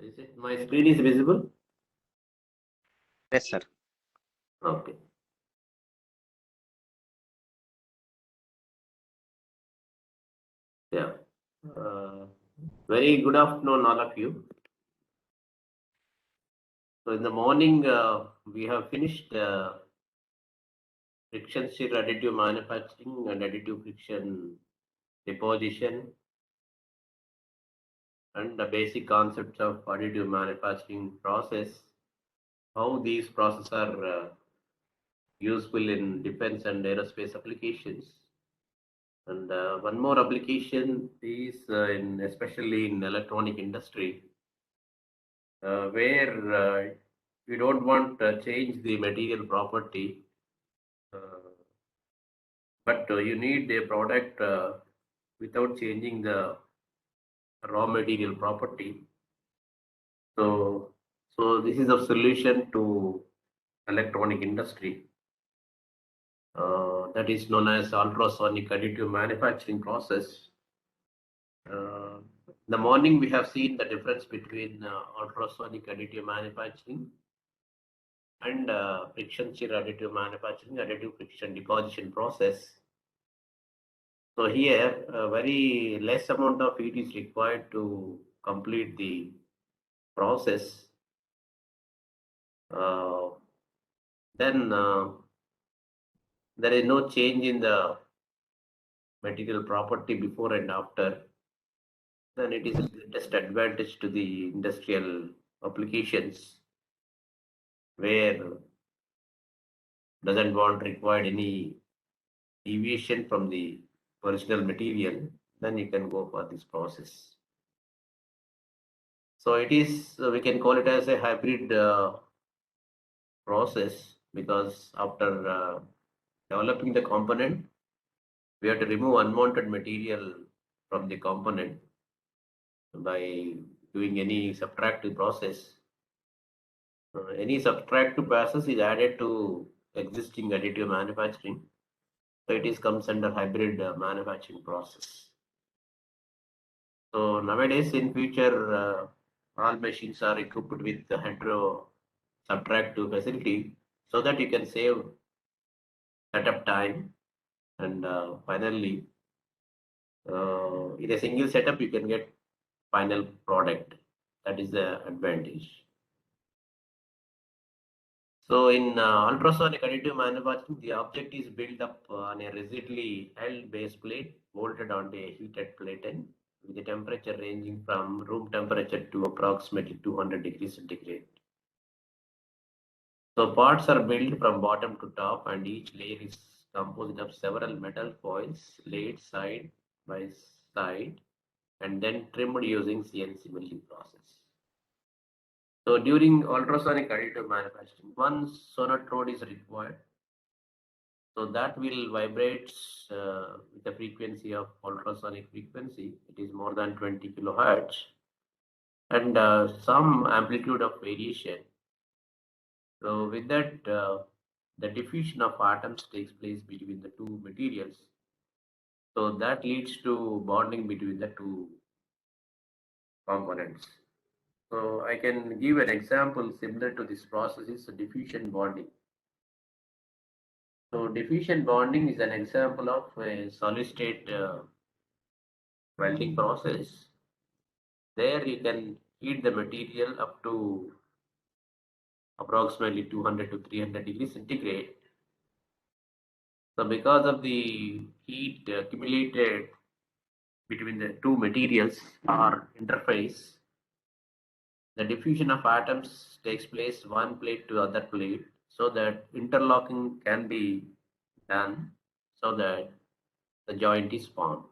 Is it my screen is visible? Yes, sir. Okay. Yeah. Uh, Very good afternoon, all of you. So in the morning, we have finished friction stir additive manufacturing and additive friction deposition and the basic concepts of additive manufacturing process, how these processes are useful in defense and aerospace applications. And one more application is especially in electronic industry, where you don't want to change the material property, uh, but you need a product without changing the raw material property. So, so this is a solution to electronic industry, that is known as ultrasonic additive manufacturing process. In the morning, we have seen the difference between ultrasonic additive manufacturing and friction stir additive manufacturing, additive friction deposition process. So here, a very less amount of heat is required to complete the process. Uh, then there is no change in the material property before and after. Then it is the greatest advantage to the industrial applications where doesn't want required any deviation from the original material. Then you can go for this process. So it is, we can call it as a hybrid process, because after developing the component, we have to remove unwanted material from the component by doing any subtractive process. Any subtractive process is added to existing additive manufacturing. So it is comes under hybrid manufacturing process. So nowadays, in future, all machines are equipped with the hetero subtractive facility, so that you can save setup time, and finally, in a single setup, you can get final product. That is the advantage. So in ultrasonic additive manufacturing, the object is built up on a rigidly held base plate bolted onto a heated platen with a temperature ranging from room temperature to approximately 200 degrees centigrade. So parts are built from bottom to top, and each layer is composed of several metal foils laid side by side and then trimmed using CNC milling process. So during ultrasonic additive manufacturing, one sonotrode is required. So that will vibrate with the frequency of ultrasonic frequency. It is more than 20 kilohertz, and some amplitude of variation. So with that, the diffusion of atoms takes place between the two materials. So that leads to bonding between the two components. So I can give an example similar to this process is diffusion bonding. So diffusion bonding is an example of a solid state welding process. There you can heat the material up to approximately 200 to 300 degrees centigrade. So because of the heat accumulated between the two materials or interface, the diffusion of atoms takes place one plate to other plate, so that interlocking can be done, so that the joint is formed.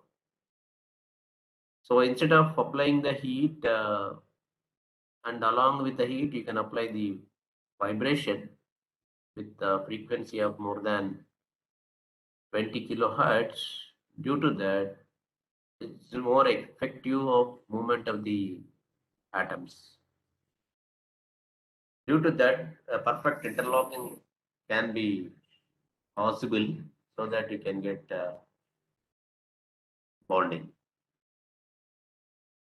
So instead of applying the heat, and along with the heat, you can apply the vibration with the frequency of more than 20 kilohertz. Due to that, it's more effective of movement of the atoms. Due to that, a perfect interlocking can be possible, so that you can get bonding.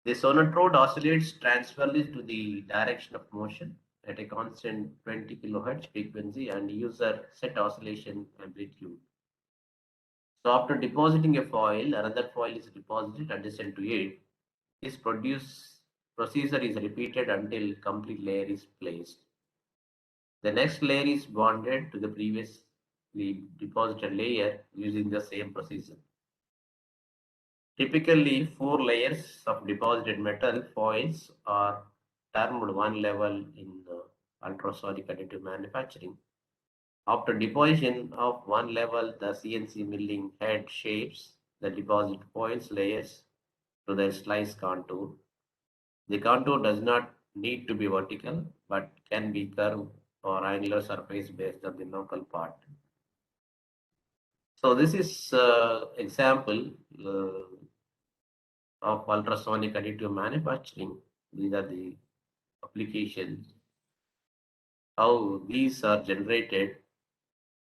The sonotrode oscillates transversely to the direction of motion at a constant 20 kHz frequency and user set oscillation amplitude. So after depositing a foil, another foil is deposited adjacent to it. This procedure is repeated until complete layer is placed. The next layer is bonded to the previously deposited layer using the same procedure. Typically, 4 layers of deposited metal foils are termed one level in ultrasonic additive manufacturing. After deposition of one level, the CNC milling head shapes the deposit foils layers to their slice contour. The contour does not need to be vertical, but can be curved or angular surface based on the local part. So this is example of ultrasonic additive manufacturing. These are the applications. How these are generated.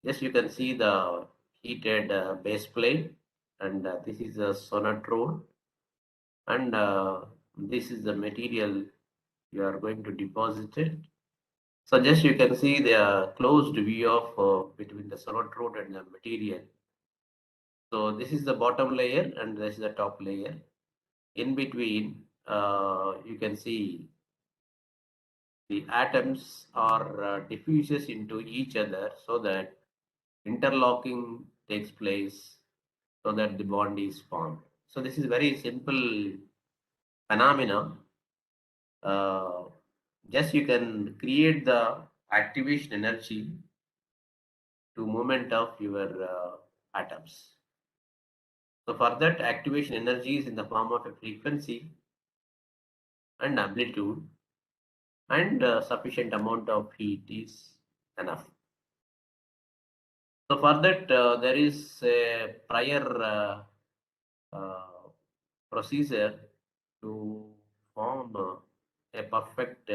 Yes, you can see the heated base plate, and this is a sonotrode, and this is the material you are going to deposit it. So just you can see the closed view of between the sonotrode and the material. So this is the bottom layer and this is the top layer. In between, you can see the atoms are diffuses into each other so that interlocking takes place so that the bond is formed. So this is very simple phenomena. Uh, just you can create the activation energy to movement of your atoms. So for that activation energy is in the form of a frequency and amplitude, and sufficient amount of heat is enough. So for that there is a prior uh, procedure to form a perfect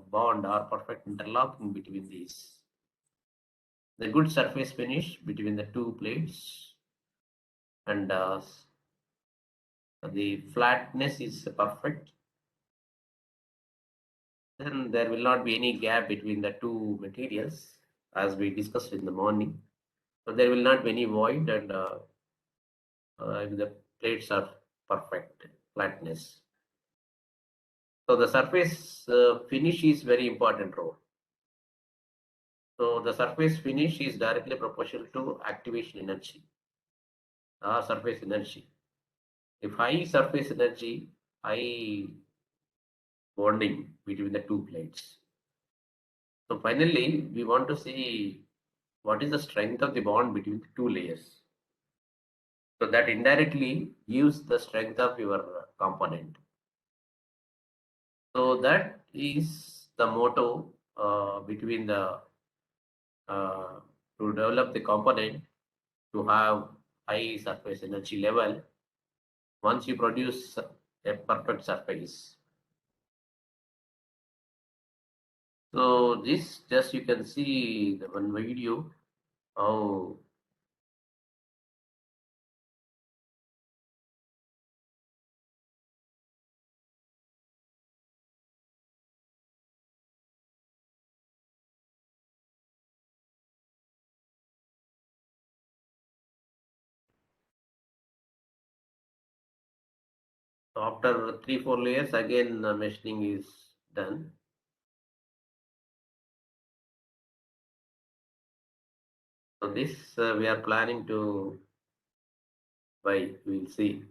bond or perfect interlocking between these. The good surface finish between the two plates, and the flatness is perfect. Then there will not be any gap between the two materials as we discussed in the morning. So there will not be any void, and the plates are perfect flatness. So the surface finish is very important role. So the surface finish is directly proportional to activation energy or surface energy. If high surface energy, high bonding between the two plates. So finally, we want to see what is the strength of the bond between the two layers. So that indirectly gives the strength of your component. So that is the motto between the to develop the component to have high surface energy level once you produce a perfect surface. So this just you can see the one video how after 3-4 layers again machining is done. So this we are planning to buy. We'll see.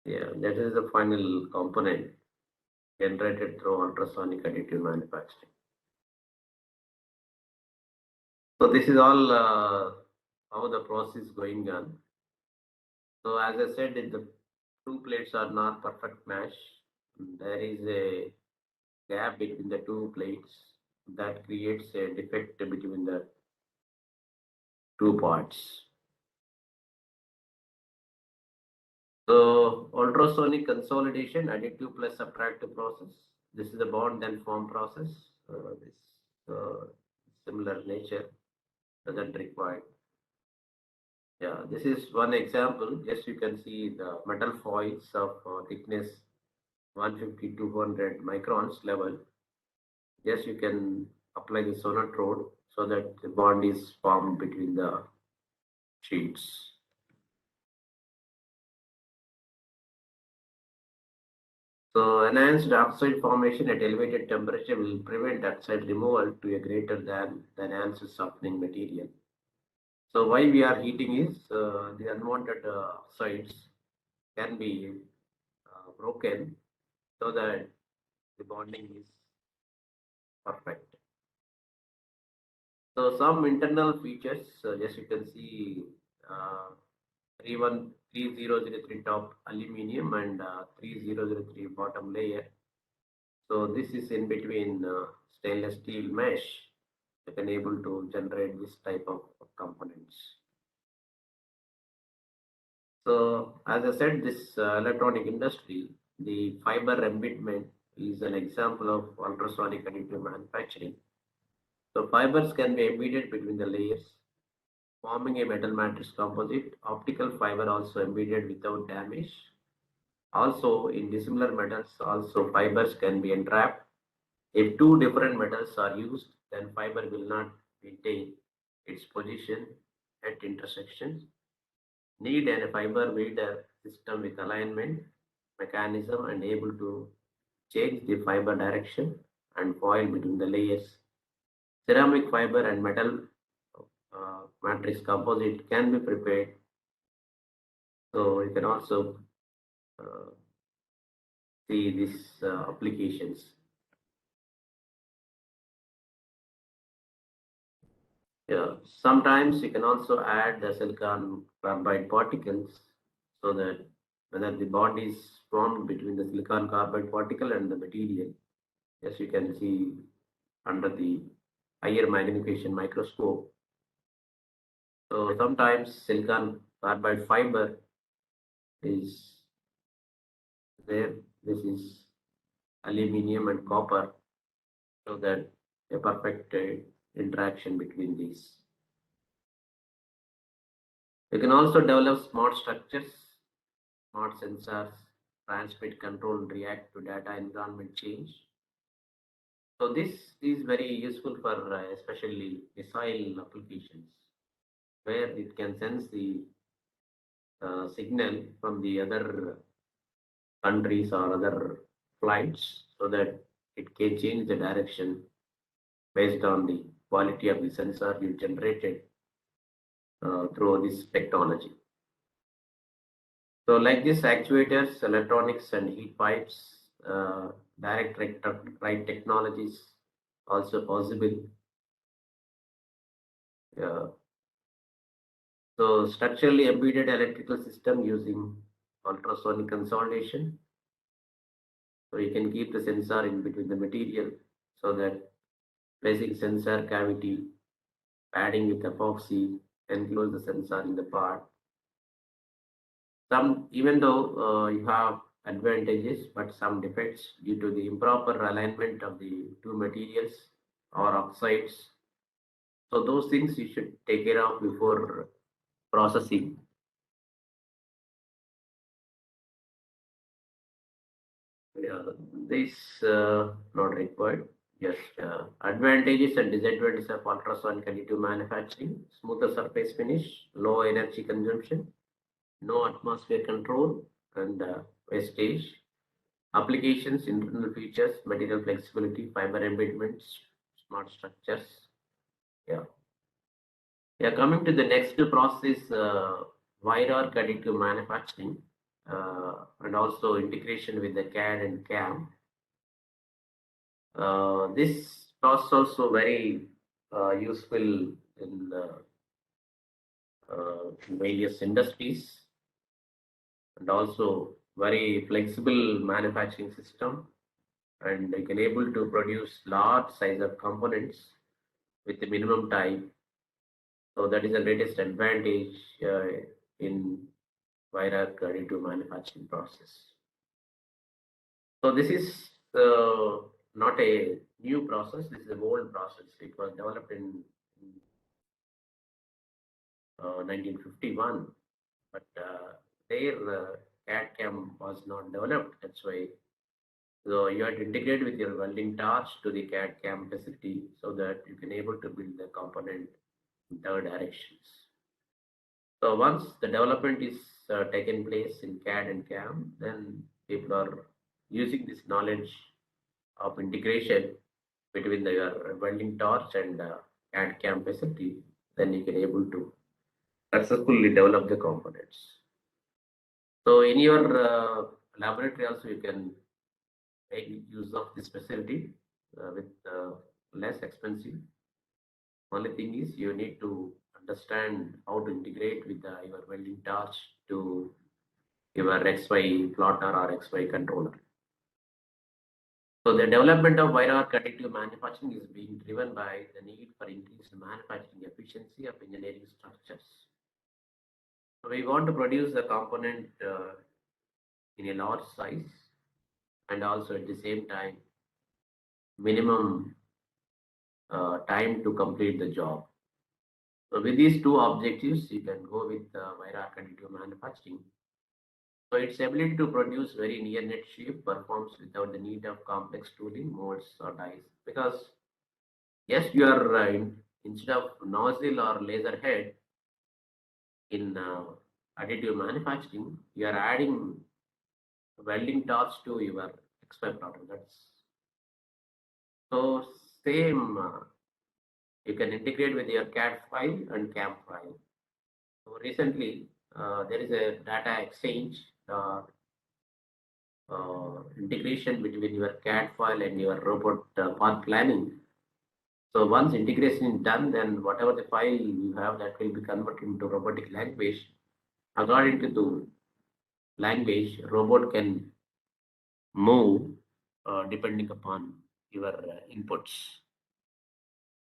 Yeah, that is the final component. generated through ultrasonic additive manufacturing. So this is all how the process is going on. So as I said, if the two plates are not perfect match, there is a gap between the two plates that creates a defect between the two parts. So ultrasonic consolidation, additive plus subtractive process. This is the bond and form process. This similar nature doesn't require. Yeah, this is one example. Yes, you can see the metal foils of thickness 150 to 200 microns level. Yes, you can apply the sonotrode so that the bond is formed between the sheets. So enhanced oxide formation at elevated temperature will prevent oxide removal to a greater than the enhanced softening material. So why we are heating is the unwanted oxides can be broken so that the bonding is perfect. So some internal features, as you can see, 3003 top aluminium and 3003 bottom layer. So this is in between stainless steel mesh that can able to generate this type of components. So as I said, this electronic industry, the fiber embedment is an example of ultrasonic additive manufacturing. So fibers can be embedded between the layers, forming a metal matrix composite. Optical fiber also embedded without damage. Also, in dissimilar metals, also fibers can be entrapped. If two different metals are used, then fiber will not maintain its position at intersections. Need a fiber weaver system with alignment mechanism and able to change the fiber direction and foil between the layers. Ceramic fiber and metal matrix composite can be prepared. So you can also uh, see these applications. Yeah, sometimes you can also add the silicon carbide particles so that whether the bond is formed between the silicon carbide particle and the material. As you can see under the higher magnification microscope. So sometimes silicon carbide fiber is there. This is aluminium and copper, so that a perfect interaction between these. You can also develop smart structures, smart sensors, transmit, control, react to data environment change. So this is very useful for especially missile applications, where it can sense the signal from the other countries or other flights so that it can change the direction based on the quality of the sensor you generated through this technology. So like this actuators, electronics and heat pipes, direct right technologies also possible. So structurally embedded electrical system using ultrasonic consolidation. So you can keep the sensor in between the material so that placing sensor cavity, padding with epoxy, enclose the sensor in the part. Even though you have advantages, but some defects due to the improper alignment of the two materials or oxides. So those things you should take care of before processing. Yeah, this not required. Yes, advantages and disadvantages of ultrasonic additive manufacturing: smoother surface finish, low energy consumption, no atmosphere control, and wastage. Applications, internal features, material flexibility, fiber embedments, smart structures. Yeah. Yeah, coming to the next process, wire arc additive manufacturing, and also integration with the CAD and CAM. This process also very useful in various industries, and also very flexible manufacturing system, and they can able to produce large size of components with the minimum time. So that is the greatest advantage in wire additive manufacturing process. So this is not a new process. This is an old process. It was developed in 1951, but their CAD CAM was not developed. That's why. So you have to integrate with your welding torch to the CAD CAM facility so that you can able to build the component in third directions. So once the development is taken place in CAD and CAM, then people are using this knowledge of integration between the welding torch and CAD CAM facility, then you can able to successfully develop the components. So in your laboratory also you can make use of this facility with less expensive. Only thing is you need to understand how to integrate with your welding torch to your XY plotter or XY controller. So the development of wire arc additive manufacturing is being driven by the need for increased manufacturing efficiency of engineering structures. So we want to produce the component in a large size, and also at the same time minimum time to complete the job. So with these two objectives, you can go with wire arc additive manufacturing. So its ability to produce very near net shape performs without the need of complex tooling, molds or dies. Because yes, you are instead of nozzle or laser head in additive manufacturing, you are adding welding torch to your expert order. That's so same. You can integrate with your CAD file and CAM file. So recently, there is a data exchange integration between your CAD file and your robot path planning. So once integration is done, then whatever the file you have, that will be converted into robotic language. According to the language, robot can move depending upon your inputs.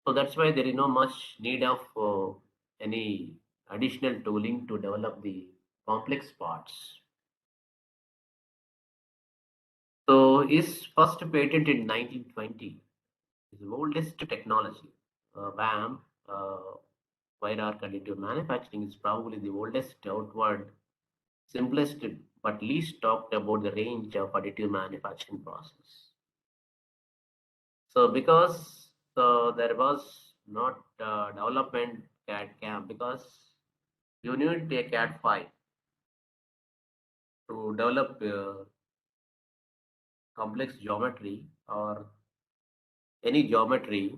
So that's why there is no much need of any additional tooling to develop the complex parts. So is first patent in 1920 is the oldest technology. WAM, wire arc additive manufacturing, is probably the oldest outward, simplest, but least talked about the range of additive manufacturing process. So because there was not development CAD CAM, because you need a CAD file to develop complex geometry or any geometry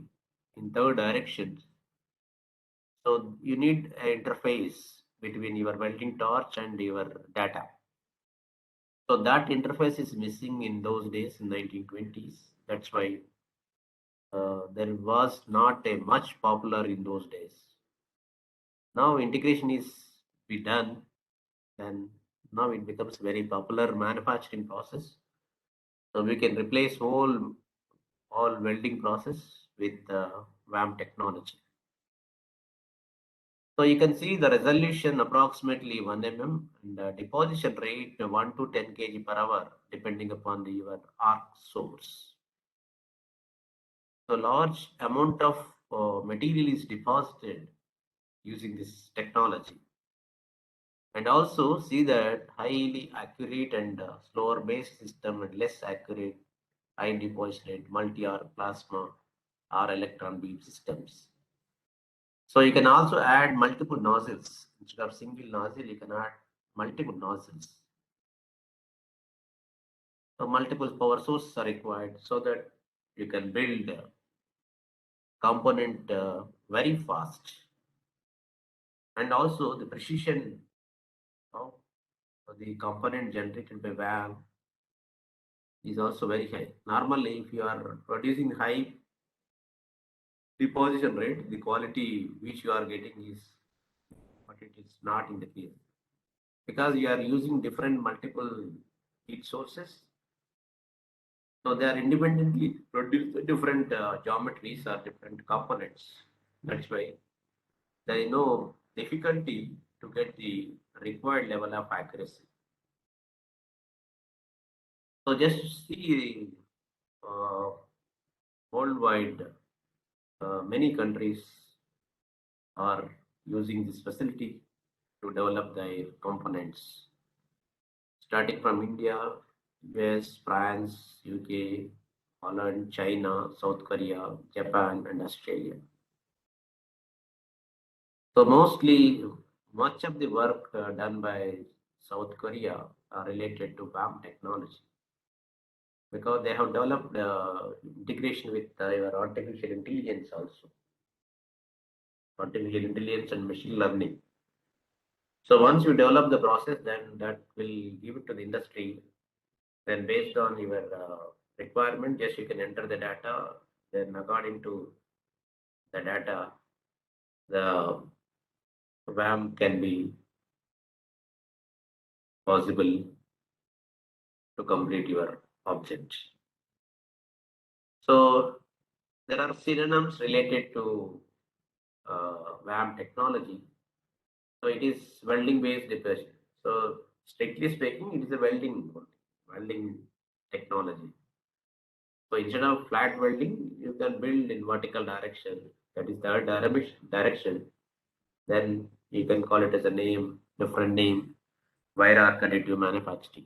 in third direction. So you need an interface between your welding torch and your data. So that interface is missing in those days in 1920s. That's why there was not a much popular in those days. Now integration is be done, then now it becomes very popular manufacturing process. So we can replace all welding process with WAM technology. So you can see the resolution approximately 1 mm and deposition rate 1 to 10 kg per hour depending upon your arc source. So large amount of material is deposited using this technology. And also see that highly accurate and slower based system and less accurate high deposition rate multi-arc plasma or electron beam systems. So you can also add multiple nozzles. Instead of single nozzle, you can add multiple nozzles. So multiple power sources are required so that you can build a component very fast. And also the precision of the component generated by WAM is also very high. Normally, if you are producing high deposition rate, the quality which you are getting is, but it is not in the case because you are using different multiple heat sources. So they are independently produce different geometries or different components. That's why there is no difficulty to get the required level of accuracy. So just see worldwide, many countries are using this facility to develop their components, starting from India, US, France, UK, Holland, China, South Korea, Japan, and Australia. So mostly, much of the work done by South Korea are related to BAM technology because they have developed integration with your artificial intelligence also, artificial intelligence and machine learning. So once you develop the process, then that will give it to the industry. Then based on your requirement, yes, you can enter the data. Then according to the data, the WAM can be possible to complete your object. So there are synonyms related to WAM technology. So it is welding based depression. So strictly speaking, it is a welding technology. So instead of flat welding, you can build in vertical direction. That is the direction. Then you can call it as a name, different name, wire arc additive manufacturing.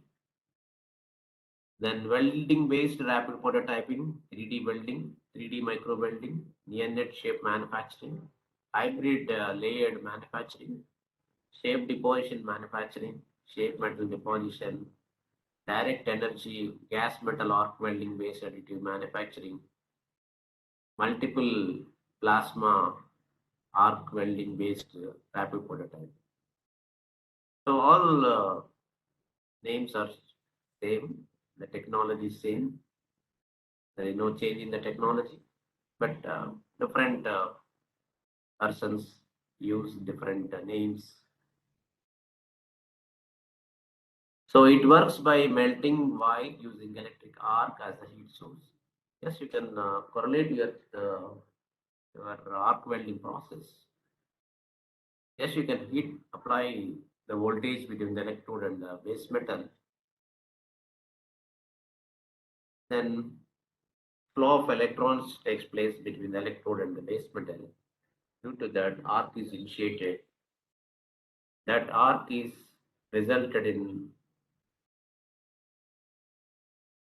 Then welding based rapid prototyping, 3D welding, 3D micro welding, near net shape manufacturing, hybrid layered manufacturing, shape deposition manufacturing, shape metal deposition, direct energy gas metal arc welding based additive manufacturing, multiple plasma arc welding based rapid prototype. So all names are same, the technology is same. There is no change in the technology, but different persons use different names. So it works by melting wire using electric arc as a heat source. Yes, you can correlate your arc welding process. Yes, you can apply the voltage between the electrode and the base metal. Then flow of electrons takes place between the electrode and the base metal. Due to that, arc is initiated. That arc is resulted in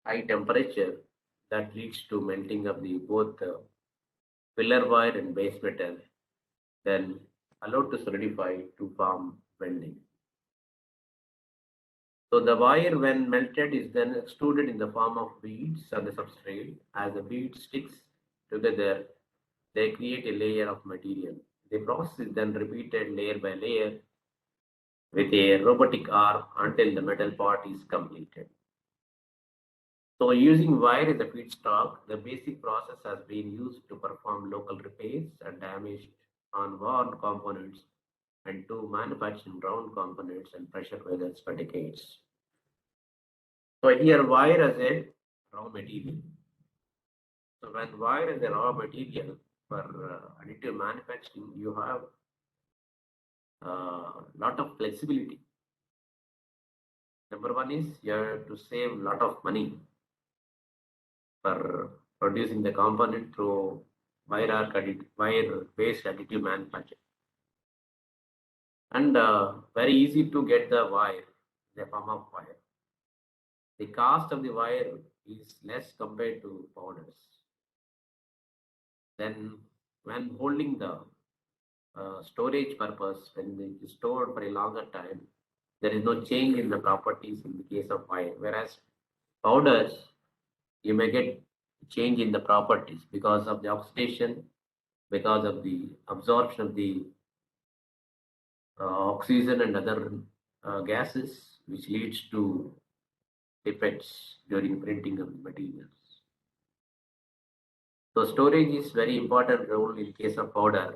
high temperature that leads to melting of the both filler wire and base metal, then allowed to solidify to form welding. So the wire, when melted, is then extruded in the form of beads on the substrate. As the beads sticks together, they create a layer of material. The process is then repeated layer by layer with a robotic arm until the metal part is completed. So using wire as a feedstock, the basic process has been used to perform local repairs and damage on worn components and to manufacture round components and pressure vessels for decades. So here wire as a raw material. So when wire is a raw material for additive manufacturing, you have a lot of flexibility. Number one is you have to save a lot of money for producing the component through wire-based additive manufacturing. And very easy to get the wire, the form of wire. The cost of the wire is less compared to powders. Then when holding the storage purpose, when it is stored for a longer time, there is no change in the properties in the case of wire. Whereas powders, you may get change in the properties because of the oxidation, because of the absorption of the oxygen and other gases, which leads to defects during printing of the materials. So storage is very important role in case of powder.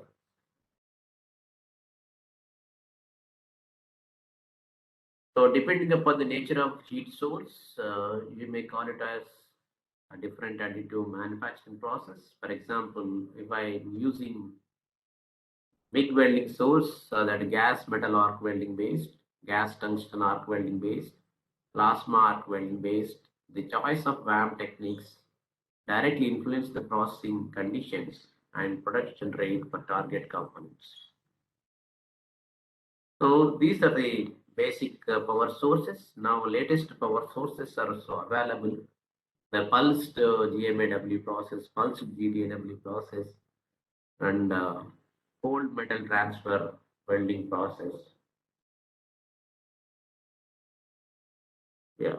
So depending upon the nature of heat source, you may call it as a different additive manufacturing process. For example, if I'm using MIG welding source, that gas metal arc welding based, gas tungsten arc welding based, plasma arc welding based, the choice of VAM techniques directly influence the processing conditions and production rate for target components. So these are the basic power sources. Now latest power sources are also available. The pulsed GMAW process, pulsed GDAW process, and cold metal transfer welding process. Yeah.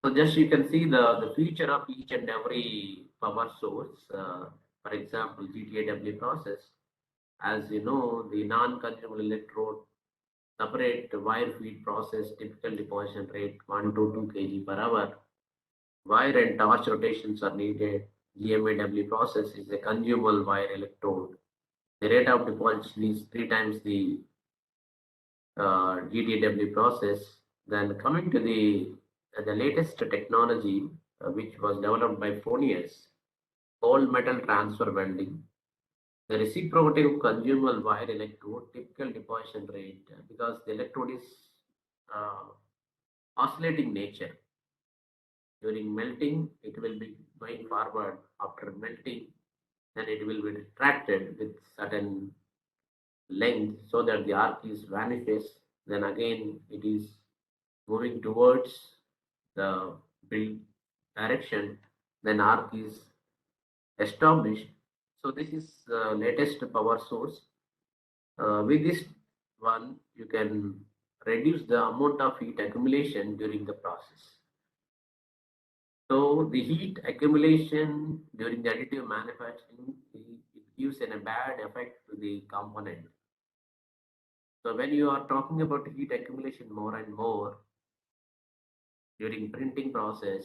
So just you can see the feature of each and every power source. For example, GTAW process. As you know, the non-consumable electrode separate wire feed process, typical deposition rate 1 to 2 kg per hour. Wire and torch rotations are needed. GMAW process is a consumable wire electrode. The rate of deposition is 3 times the GTAW process. Then coming to the latest technology, which was developed by Phoenius, cold metal transfer welding. The reciprocative consumable wire electrode, typical deposition rate, because the electrode is uh, oscillating nature. During melting, it will be going forward. After melting, then it will be retracted with certain length so that the arc is vanishes. Then again, it is moving towards the build direction. Then arc is established. So this is the latest power source. With this one, you can reduce the amount of heat accumulation during the process. So the heat accumulation during the additive manufacturing, it gives a bad effect to the component. So when you are talking about heat accumulation more and more during printing process,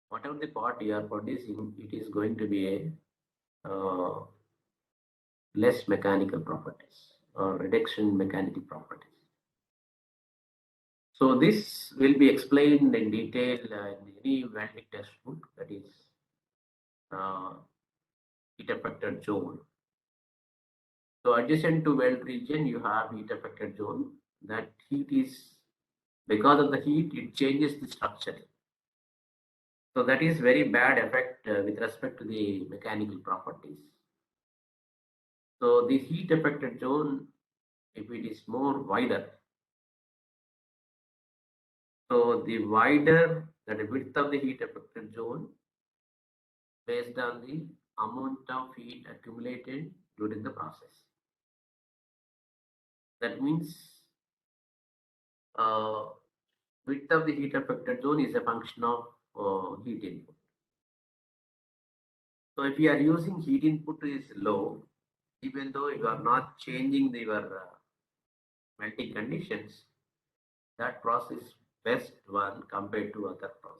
whatever the part you are producing, it is going to be a less mechanical properties or reduction in mechanical properties. So this will be explained in detail in any welding textbook, that is uh, heat affected zone. So adjacent to weld region, you have heat affected zone. That heat is, because of the heat, it changes the structure. So that is very bad effect with respect to the mechanical properties. So the heat affected zone, if it is more wider, so the wider the width of the heat affected zone based on the amount of heat accumulated during the process. That means width of the heat affected zone is a function of heat input. So if you are using heat input is low, even though you are not changing your melting conditions, that process best one compared to other process.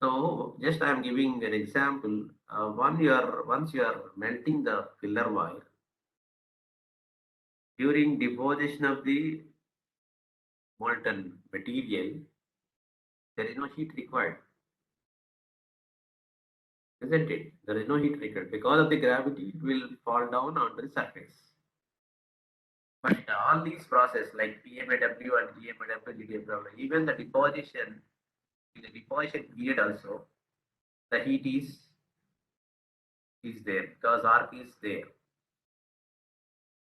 So just I am giving an example. Once you are melting the filler wire, during deposition of the molten material, there is no heat required, isn't it? There is no heat required. Because of the gravity, it will fall down onto the surface. But all these processes like PMAW and GMAW, GDAW, even the deposition, in the deposition period also, the heat is there because arc is there.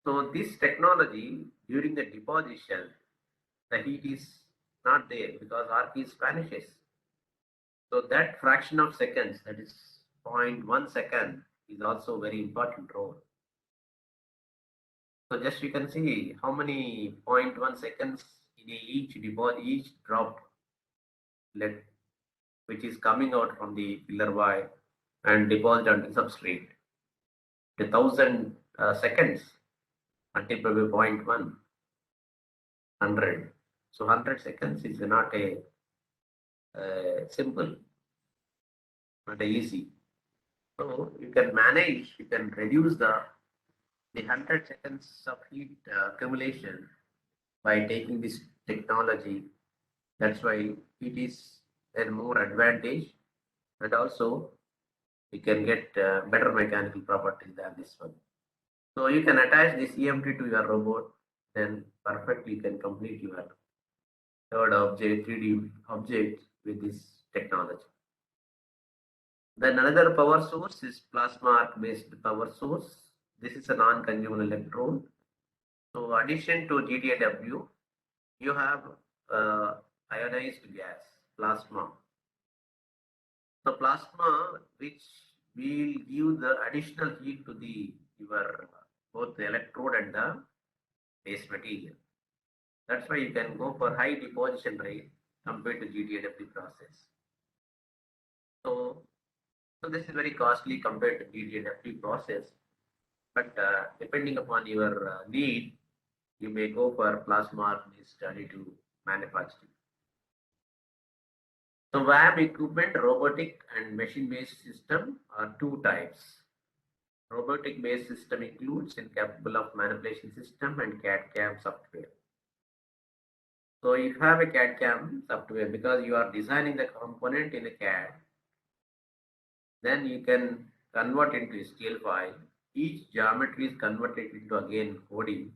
So this technology during the deposition, the heat is not there because arc is vanishes. So that fraction of seconds, that is 0.1 second, is also very important role. So just you can see how many 0.1 seconds in each drop lead which is coming out from the filler wire and deposit on the substrate. 1,000 seconds multiplied by 0.1, 100. So 100 seconds is not a simple, not a easy. So you can manage, you can reduce the 100 seconds of heat accumulation by taking this technology. That's why it is a more advantage, and also you can get better mechanical properties than this one. So you can attach this EMT to your robot, then perfectly you can complete your third object, 3D object with this technology. Then another power source is plasma arc based power source. This is a non-consumer electrode. So addition to GDAW, you have uh, ionized gas, plasma. So plasma, which will give the additional heat to the your both the electrode and the base material. That's why you can go for high deposition rate compared to GDAW process. So, so this is very costly compared to GDAW process. But depending upon your need, you may go for plasma study to manufacture. So VAM equipment, robotic and machine-based system are two types. Robotic-based system includes in capable of manipulation system and CAD/CAM software. So if you have a CAD/CAM software, because you are designing the component in a CAD, then you can convert into STL file. Each geometry is converted into again coding.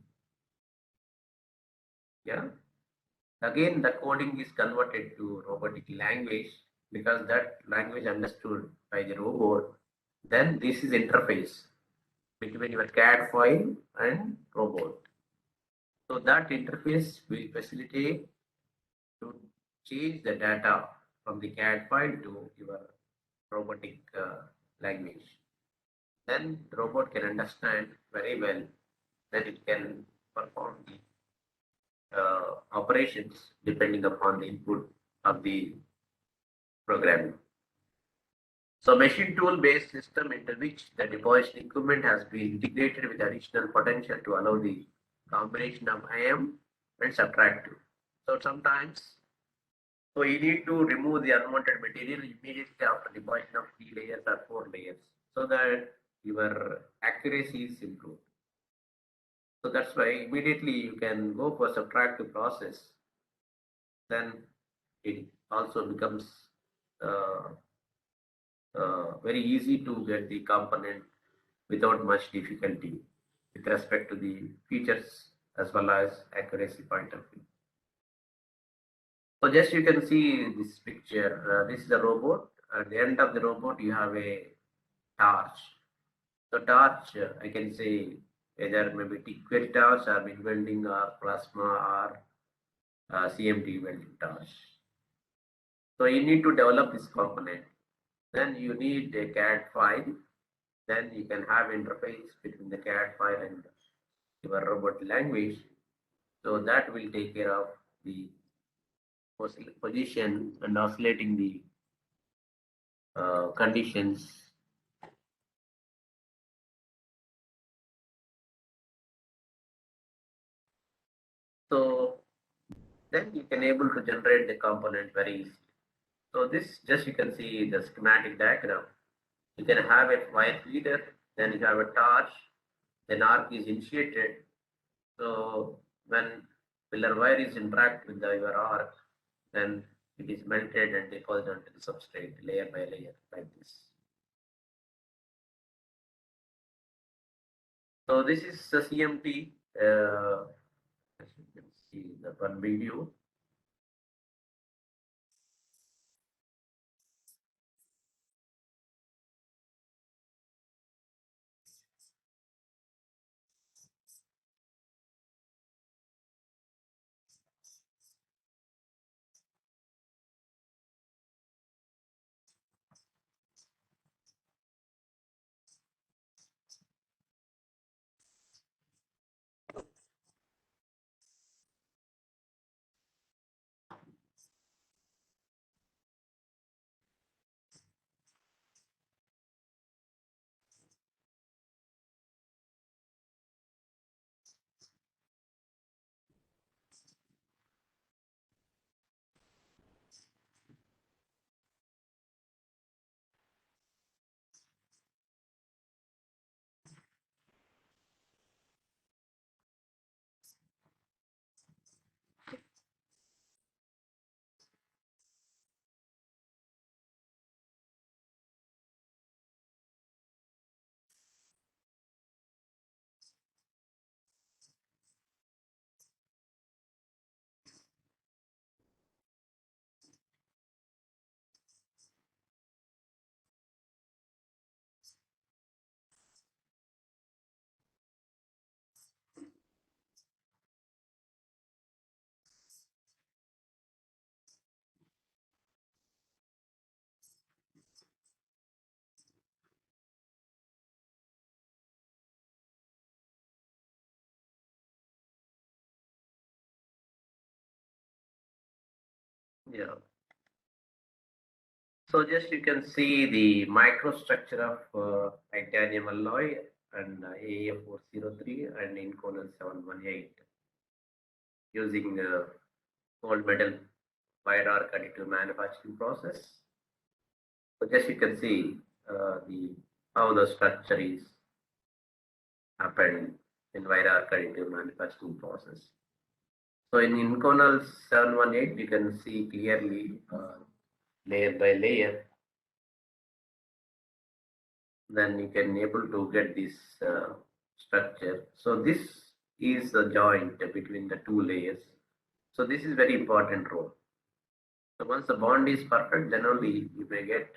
Yeah. Again, the coding is converted to robotic language because that language understood by the robot. Then this is interface between your CAD file and robot. So that interface will facilitate to change the data from the CAD file to your robotic language. Then the robot can understand very well that it can perform the operations depending upon the input of the programming. So machine tool based system into which the deposition equipment has been integrated with additional potential to allow the combination of IM and subtractive. So sometimes, so you need to remove the unwanted material immediately after deposition of 3 layers or 4 layers so that your accuracy is improved. So that's why immediately you can go for subtractive process. Then it also becomes uh, very easy to get the component without much difficulty with respect to the features as well as accuracy point of view. So just you can see this picture. This is the robot. At the end of the robot, you have a torch. So torch, I can say either maybe TIG torch or MIG welding or plasma or CMT welding torch. So you need to develop this component. Then you need a CAD file. Then you can have interface between the CAD file and your robot language. So that will take care of the position and oscillating the conditions. So then you can able to generate the component very easily. So this just you can see the schematic diagram. You can have a wire feeder, then you have a torch, then arc is initiated. So when pillar wire is interact with your arc, then it is melted and deposited onto the substrate layer by layer like this. So this is the CMT. As you can see the one video. Yeah. So just you can see the microstructure of titanium alloy and AF403 and Inconel 718 using gold metal wire arc additive manufacturing process. So just you can see the how the structure is happened in wire arc additive manufacturing process. So in Inconel 718, you can see clearly layer by layer. Then you can able to get this structure. So this is the joint between the two layers. So this is very important role. So once the bond is perfect, then only you may get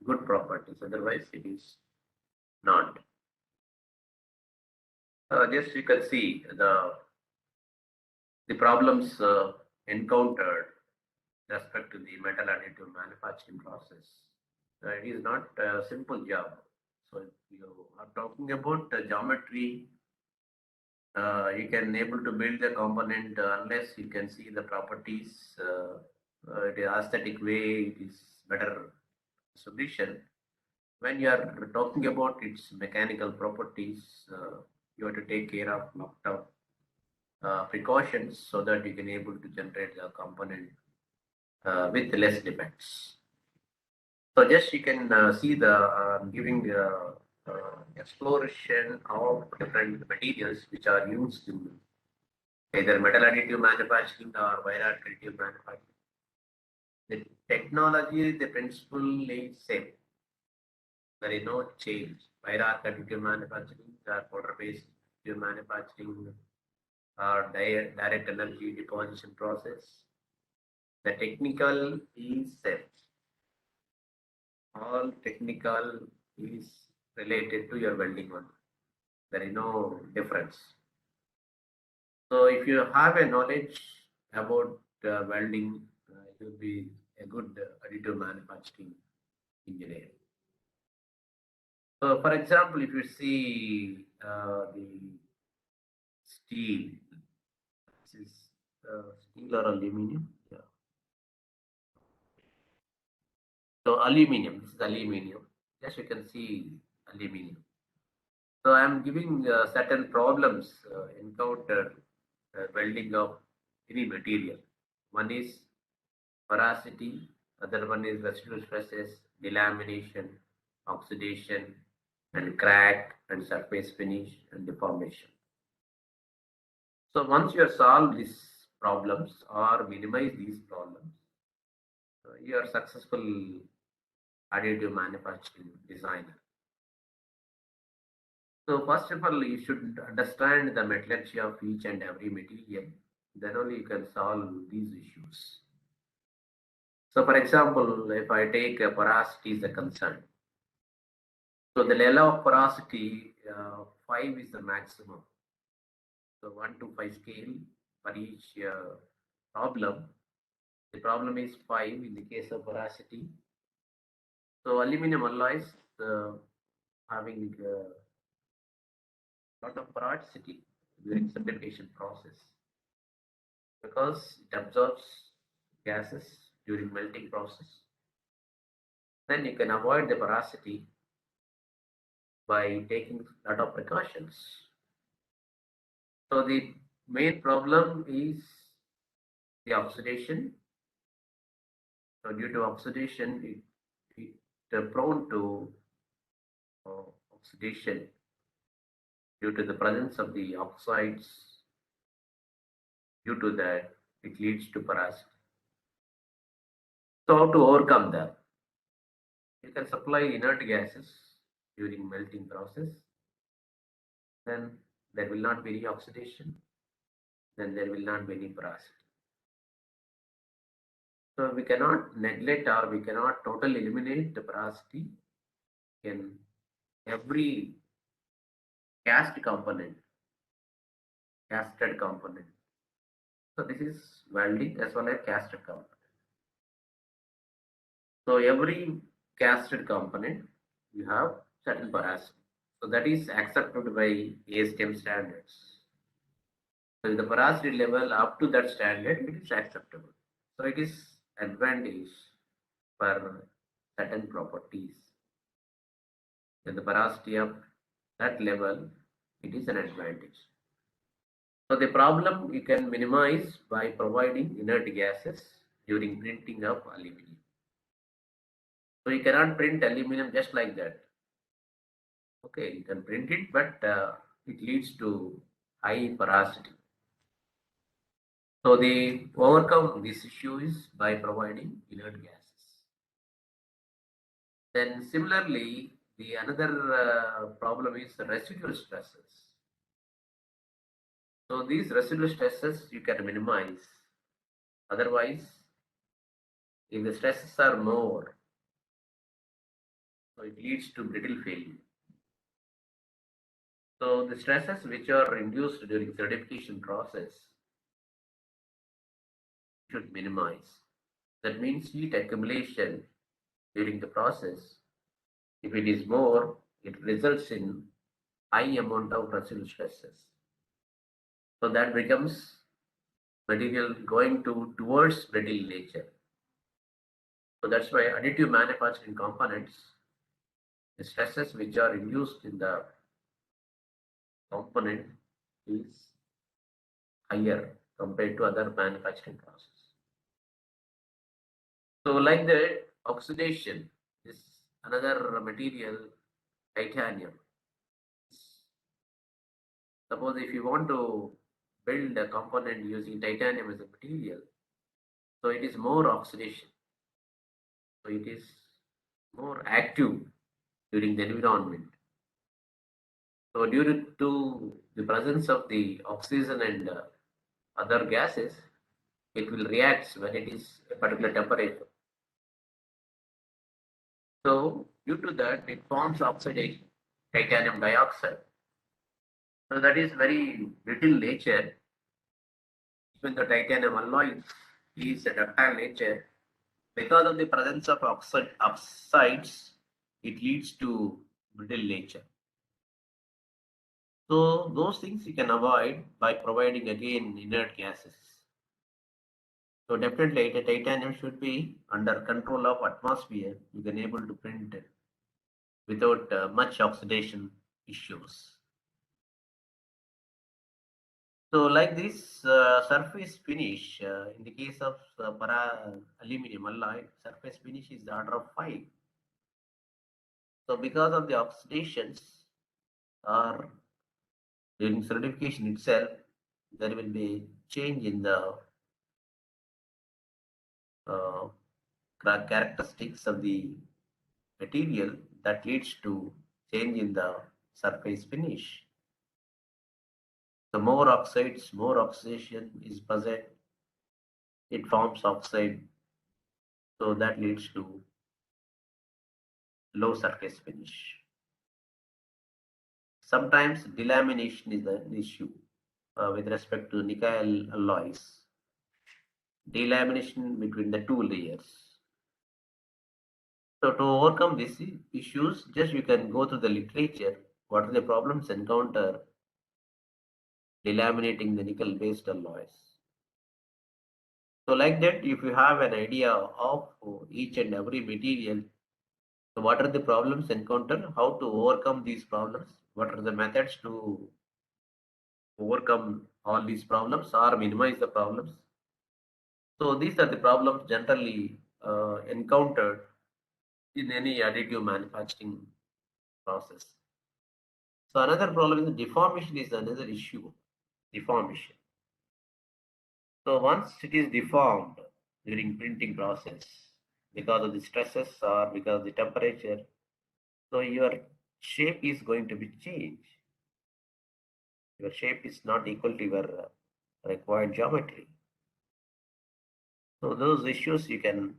good properties. Otherwise, it is not. Just you can see the problems encountered with respect to the metal additive manufacturing process. It is not a simple job. So if you are talking about geometry, you can able to build the component unless you can see the properties. It is aesthetic way, it is better solution. When you are talking about its mechanical properties, you have to take care of lot of precautions so that you can able to generate the component with less defects. So just you can see the giving exploration of different materials which are used in either metal additive manufacturing or wire arc additive manufacturing. The technology, the principle is same. There is no change. Wire arc additive manufacturing or powder-based additive manufacturing or direct energy deposition process. The technical is same. All technical is related to your welding one. There is no difference. So if you have a knowledge about welding, you will be a good additive manufacturing engineer. So for example, if you see the steel, this is steel or aluminum. Yeah. So aluminum, this is aluminum. Yes, you can see aluminum. So I am giving certain problems encountered welding of any material. One is porosity, other one is residual stresses, delamination, oxidation, and crack, and surface finish, and deformation. So once you have solved these problems or minimize these problems, you are successful additive manufacturing designer. So first of all, you should understand the metallurgy of each and every material. Then only you can solve these issues. So for example, if I take porosity as a concern, so the level of porosity 5 is the maximum. So 1 to 5 scale for each problem. The problem is 5 in the case of porosity. So aluminum alloys having lot of porosity during fabrication process because it absorbs gases during melting process. Then you can avoid the porosity by taking a lot of precautions. So the main problem is the oxidation. So due to oxidation, it prone to oxidation due to the presence of the oxides. Due to that, it leads to porosity. So how to overcome that? You can supply inert gases during melting process. Then there will not be any oxidation. Then there will not be any porosity. So we cannot neglect or we cannot totally eliminate the porosity in every cast component, casted component. So this is welding as well as casted component. So every casted component you have certain porosity. So that is accepted by ASTM standards. So the porosity level up to that standard, it is acceptable. So it is advantage for certain properties. Then the porosity of that level, it is an advantage. So the problem you can minimize by providing inert gases during printing of aluminum. So you cannot print aluminum just like that. Okay, you can print it, but it leads to high porosity. So they overcome this issue is by providing inert gases. Then similarly, the another problem is the residual stresses. So these residual stresses you can minimize. Otherwise, if the stresses are more, so it leads to brittle failure. So the stresses which are induced during certification process should minimize. That means heat accumulation during the process. If it is more, it results in high amount of residual stresses. So that becomes material going towards brittle nature. So that's why additive manufacturing components, the stresses which are induced in the component is higher compared to other manufacturing process. So like the oxidation is another material, titanium. Suppose if you want to build a component using titanium as a material, so it is more oxidation. So it is more active during the environment. So due to the presence of the oxygen and other gases, it will react when it is a particular temperature. So due to that, it forms oxidation, titanium dioxide. So that is very brittle nature. Even the titanium alloy is a ductile nature. Because of the presence of oxides, it leads to brittle nature. So those things you can avoid by providing again inert gases. So definitely the titanium should be under control of atmosphere. You can able to print it without much oxidation issues. So like this surface finish, in the case of aluminum alloy, surface finish is the order of 5. So because of the oxidations or during certification itself, there will be change in the uh, characteristics of the material that leads to change in the surface finish. The more oxides, more oxidation is present, it forms oxide, so that leads to low surface finish. Sometimes delamination is an issue with respect to nickel alloys. Delamination between the two layers. So to overcome these issues, just you can go through the literature. What are the problems encounter delaminating the nickel-based alloys? So like that, if you have an idea of each and every material, so what are the problems encountered, how to overcome these problems, what are the methods to overcome all these problems or minimize the problems. So these are the problems generally encountered in any additive manufacturing process. So another problem is deformation is another issue. Deformation. So once it is deformed during printing process because of the stresses or because of the temperature, so your shape is going to be changed. Your shape is not equal to your required geometry. So those issues you can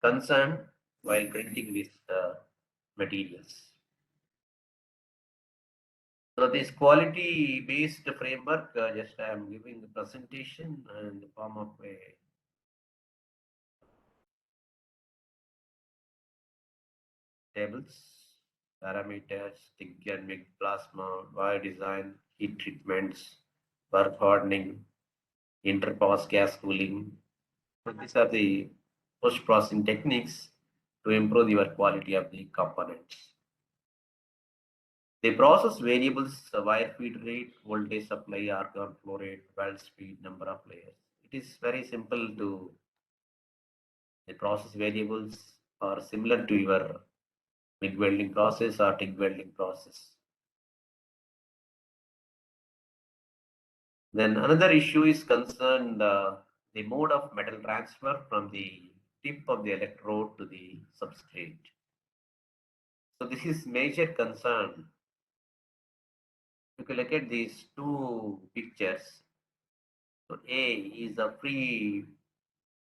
concern while printing these materials. So this quality-based framework, just I am giving the presentation in the form of a tables, parameters, thermic plasma, wire design, heat treatments, work hardening, interpass gas cooling, So these are the post-processing techniques to improve your quality of the components. The process variables, wire feed rate, voltage supply, argon flow rate, weld speed, number of layers. It is very simple to the process variables are similar to your MIG welding process or TIG welding process. Then another issue is concerned the mode of metal transfer from the tip of the electrode to the substrate. So this is major concern. If you look at these two pictures, so A is a free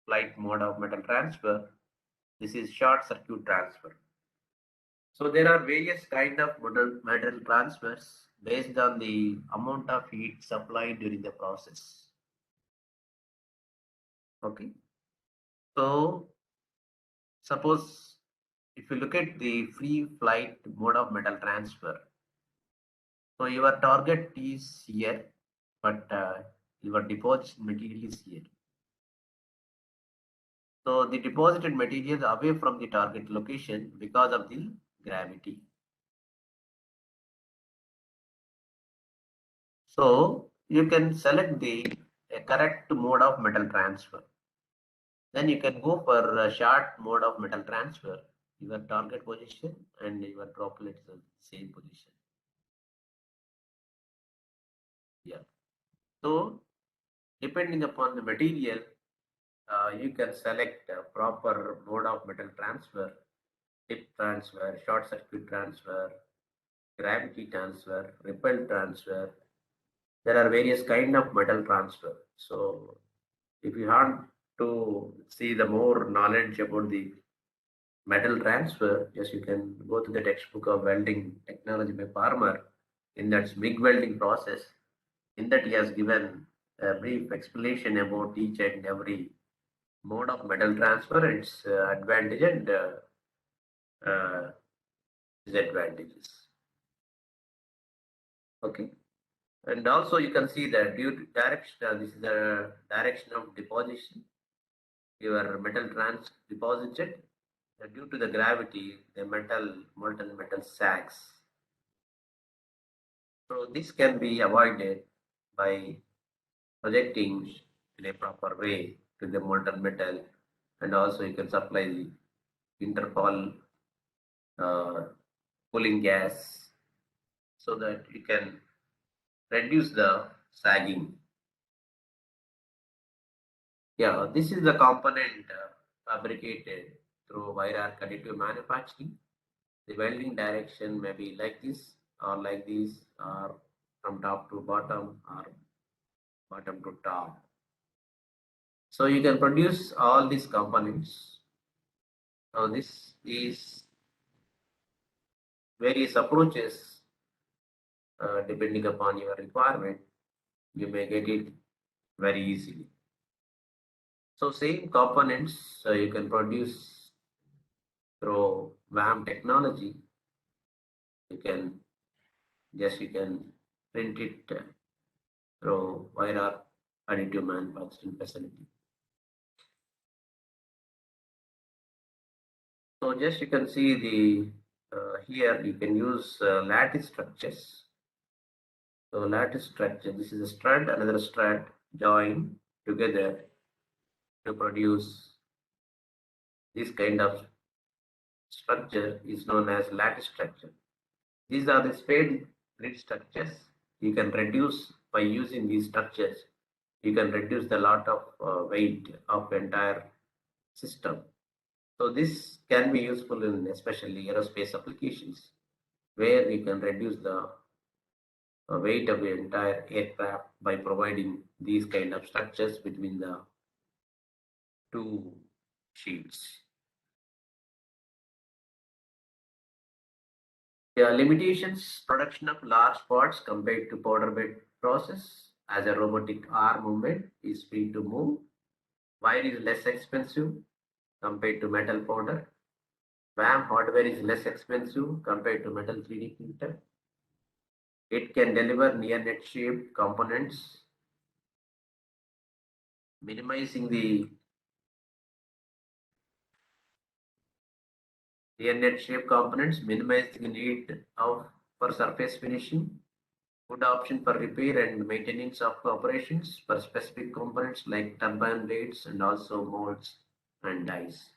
flight mode of metal transfer. This is short circuit transfer. So there are various kind of metal transfers based on the amount of heat supplied during the process. Okay. So suppose if you look at the free flight mode of metal transfer, so your target is here, but your deposit material is here. So the deposited material is away from the target location because of the gravity. So you can select the correct mode of metal transfer. Then you can go for a short mode of metal transfer, your target position and your droplets are same position. Yeah. So depending upon the material, you can select a proper mode of metal transfer, tip transfer, short circuit transfer, gravity transfer, repel transfer. There are various kind of metal transfer. So if you want to see the more knowledge about the metal transfer, yes, you can go to the textbook of welding technology by Farmer. In that MIG welding process, in that he has given a brief explanation about each and every mode of metal transfer, its advantage and uh, disadvantages. Okay, and also you can see that due to direction, this is the direction of deposition. Your metal deposited due to the gravity, the molten metal sags. So this can be avoided by projecting in a proper way to the molten metal, and also you can supply the interfall uh, cooling gas so that you can reduce the sagging. Yeah, this is the component fabricated through wire arc additive manufacturing. The welding direction may be like this or like this or from top to bottom or bottom to top. So you can produce all these components. Now this is various approaches depending upon your requirement. You may get it very easily. So same components you can produce through VAM technology. You can print it through wire arc additive manufacturing facility. So just you can see the here you can use lattice structures. So lattice structure, this is a strand, another strand joined together to produce this kind of structure is known as lattice structure. These are the spade grid structures. You can reduce by using these structures. You can reduce the lot of weight of entire system. So this can be useful in especially aerospace applications where you can reduce the weight of the entire aircraft by providing these kind of structures between the two sheets. Yeah, limitations, production of large parts compared to powder bed process as a robotic arm movement is free to move. Wire is less expensive compared to metal powder. VAM hardware is less expensive compared to metal 3D printer. It can deliver near net shaped components, minimizing the Rear net shape components minimize the need for surface finishing. Good option for repair and maintenance of operations for specific components like turbine blades and also molds and dies.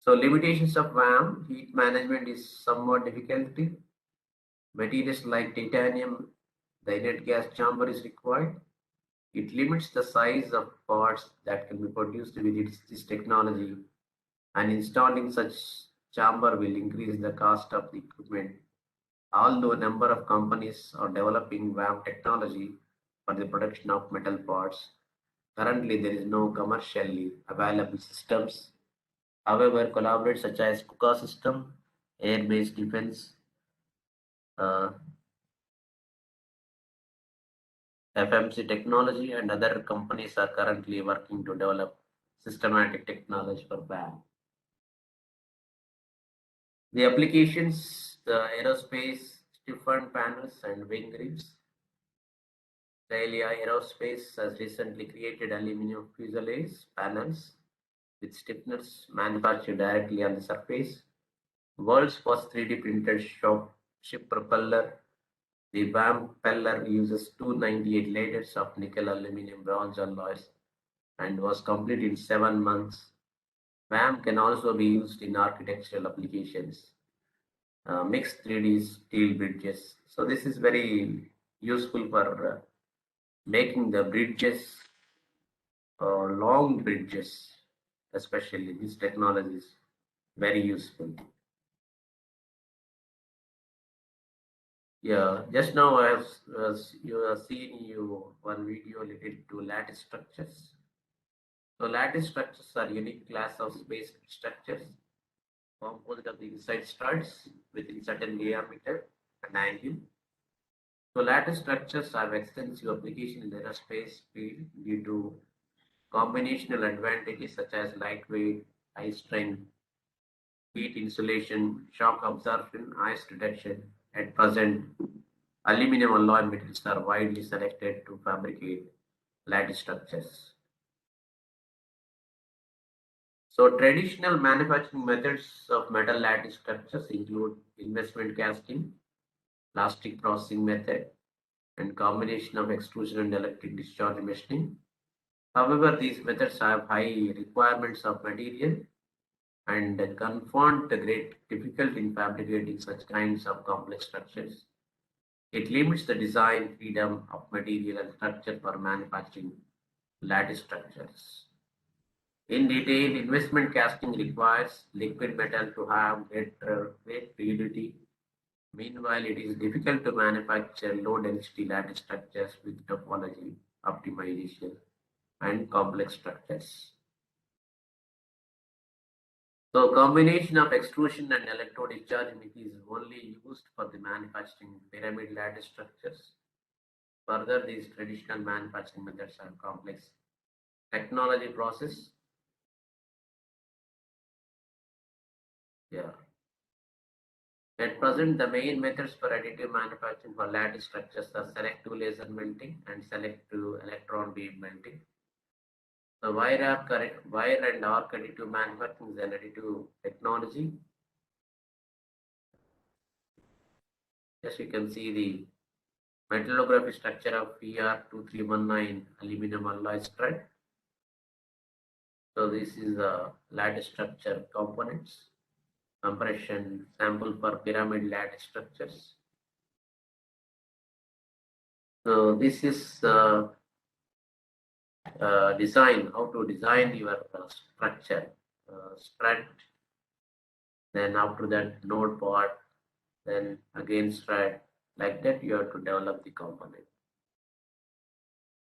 So limitations of VAM heat management is somewhat difficult. Materials like titanium, the inert gas chamber is required. It limits the size of parts that can be produced with this technology, and installing such chamber will increase the cost of the equipment. Although a number of companies are developing VAM technology for the production of metal parts, currently there is no commercially available systems. However, collaborators such as KUKA system, air-based defense, uh, FMC technology, and other companies are currently working to develop systematic technology for VAM. The applications, the aerospace, stiffened panels and wing grips. Dalia Aerospace has recently created aluminum fuselage panels with stiffeners manufactured directly on the surface. World's first 3D printed ship propeller, the VAM propeller uses 298 layers of nickel aluminum bronze alloys and was complete in 7 months. VAM can also be used in architectural applications, mixed 3D steel bridges. So this is very useful for making the bridges long bridges, especially this technology is very useful. Yeah, just now I have you have seen you one video related to lattice structures. So lattice structures are unique class of space structures composed of the inside studs within certain diameter and angle. So lattice structures have extensive application in the aerospace field due to combinational advantages such as lightweight, high strength, heat insulation, shock absorption, ice detection. At present, aluminum alloy metals are widely selected to fabricate lattice structures. So traditional manufacturing methods of metal lattice structures include investment casting, plastic processing method, and combination of extrusion and electric discharge machining. However, these methods have high requirements of material and confront the great difficulty in fabricating such kinds of complex structures. It limits the design freedom of material and structure for manufacturing lattice structures. In detail, investment casting requires liquid metal to have great rigidity. Meanwhile, it is difficult to manufacture low-density lattice structures with topology optimization and complex structures. So combination of extrusion and electrode discharge is only used for the manufacturing pyramid lattice structures. Further, these traditional manufacturing methods are complex technology process. Yeah. At present, the main methods for additive manufacturing for lattice structures are selective laser melting and selective electron beam melting. The wire and arc additive manufacturing is an additive technology. Yes, you can see the metallography structure of PR2319 aluminum alloy strut. So this is the lattice structure components, compression sample for pyramid lattice structures. So this is design, how to design your structure, strut, then after that node part, then again strut, like that you have to develop the component.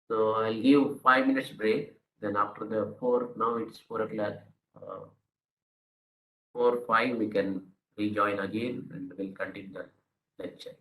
So I'll give 5 minutes break. Then after the now it's 4 o'clock, 4:05, we can rejoin again and we'll continue the lecture.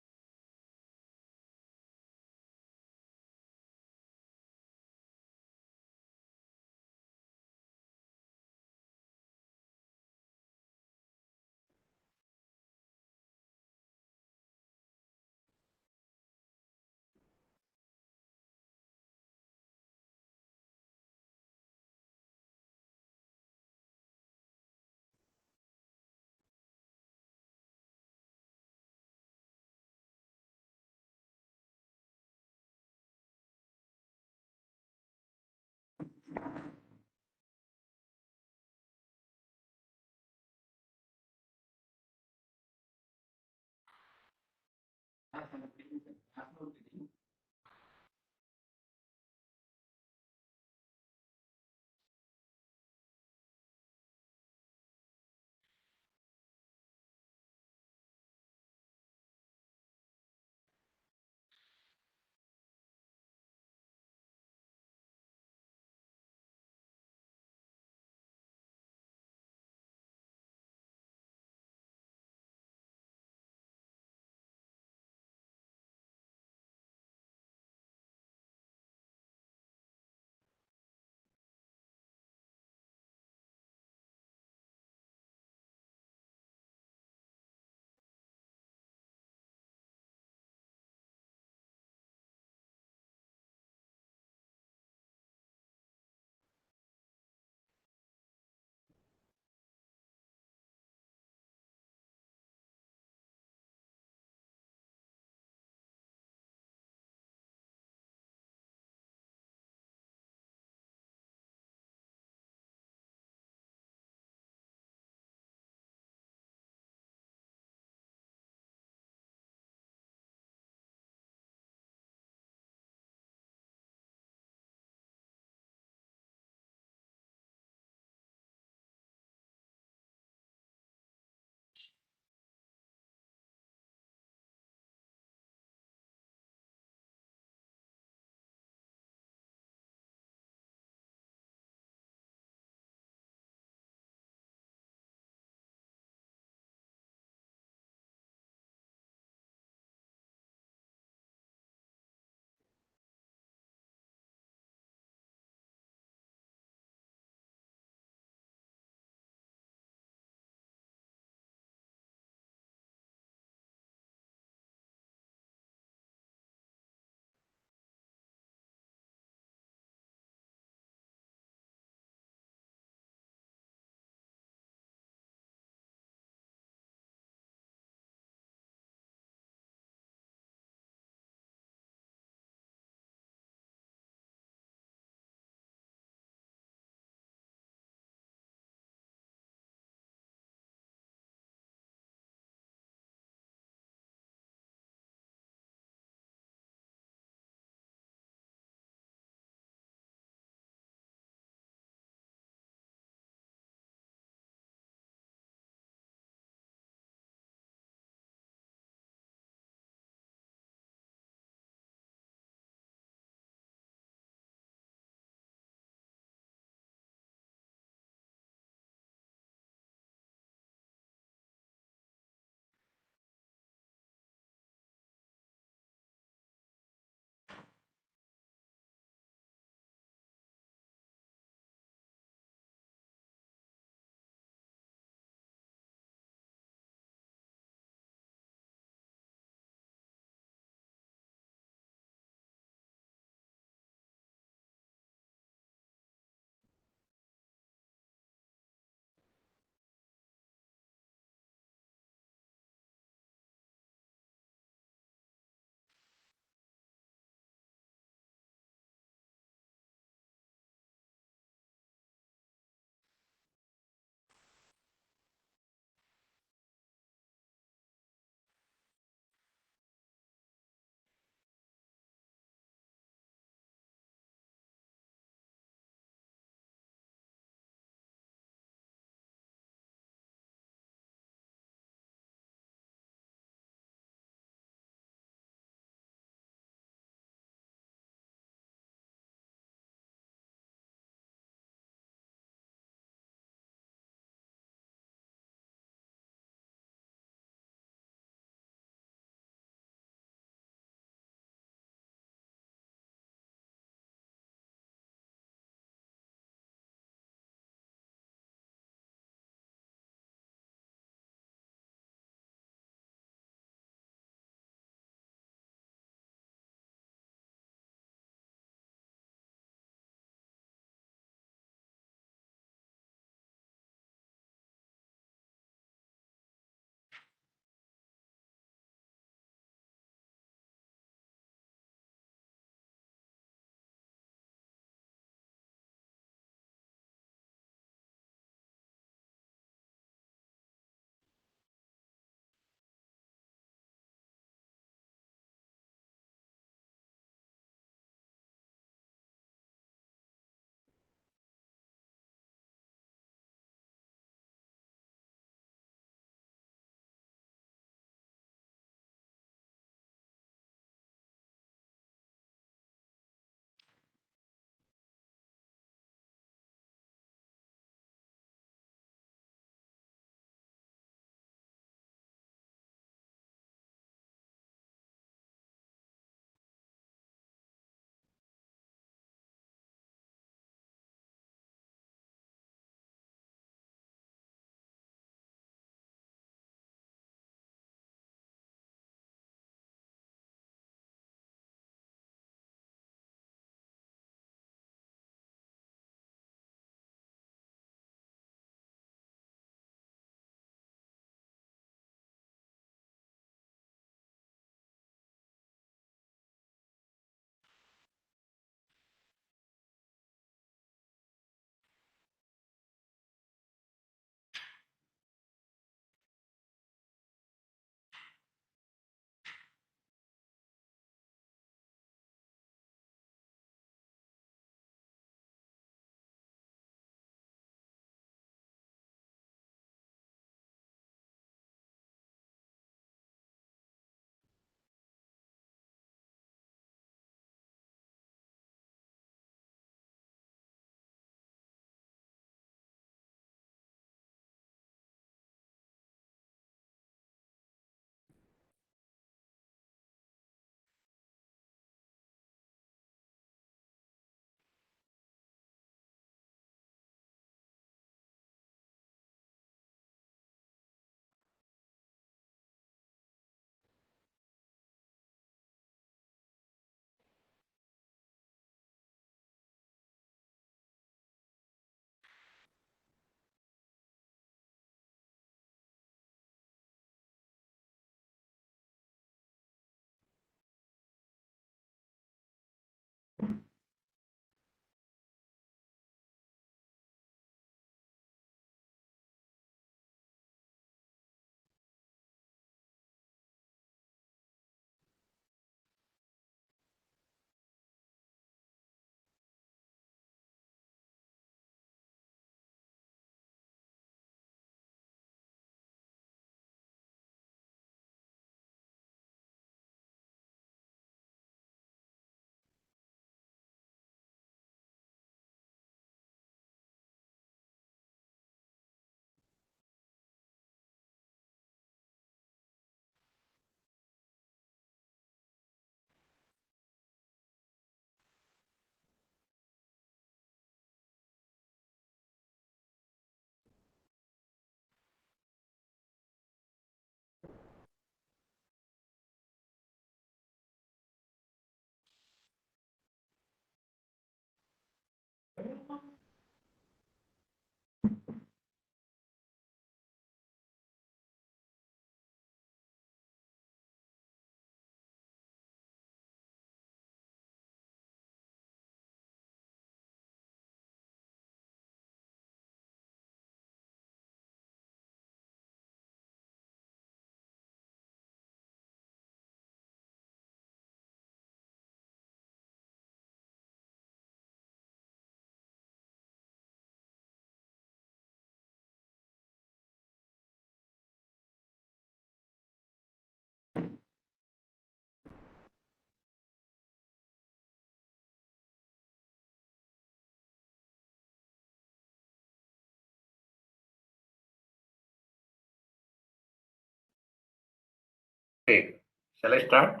Okay, shall I start?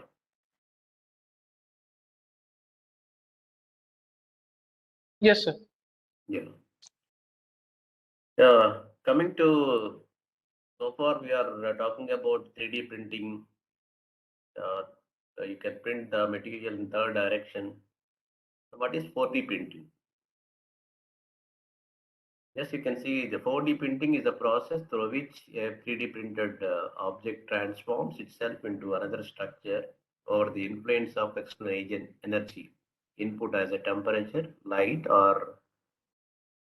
Yes, sir. Yeah. Coming to so far, we are talking about 3D printing. Uh, you can print the material in third direction. What is 4D printing? Yes, you can see the 4D printing is a process through which a 3D printed object transforms itself into another structure over the influence of external agent energy, input as a temperature, light, or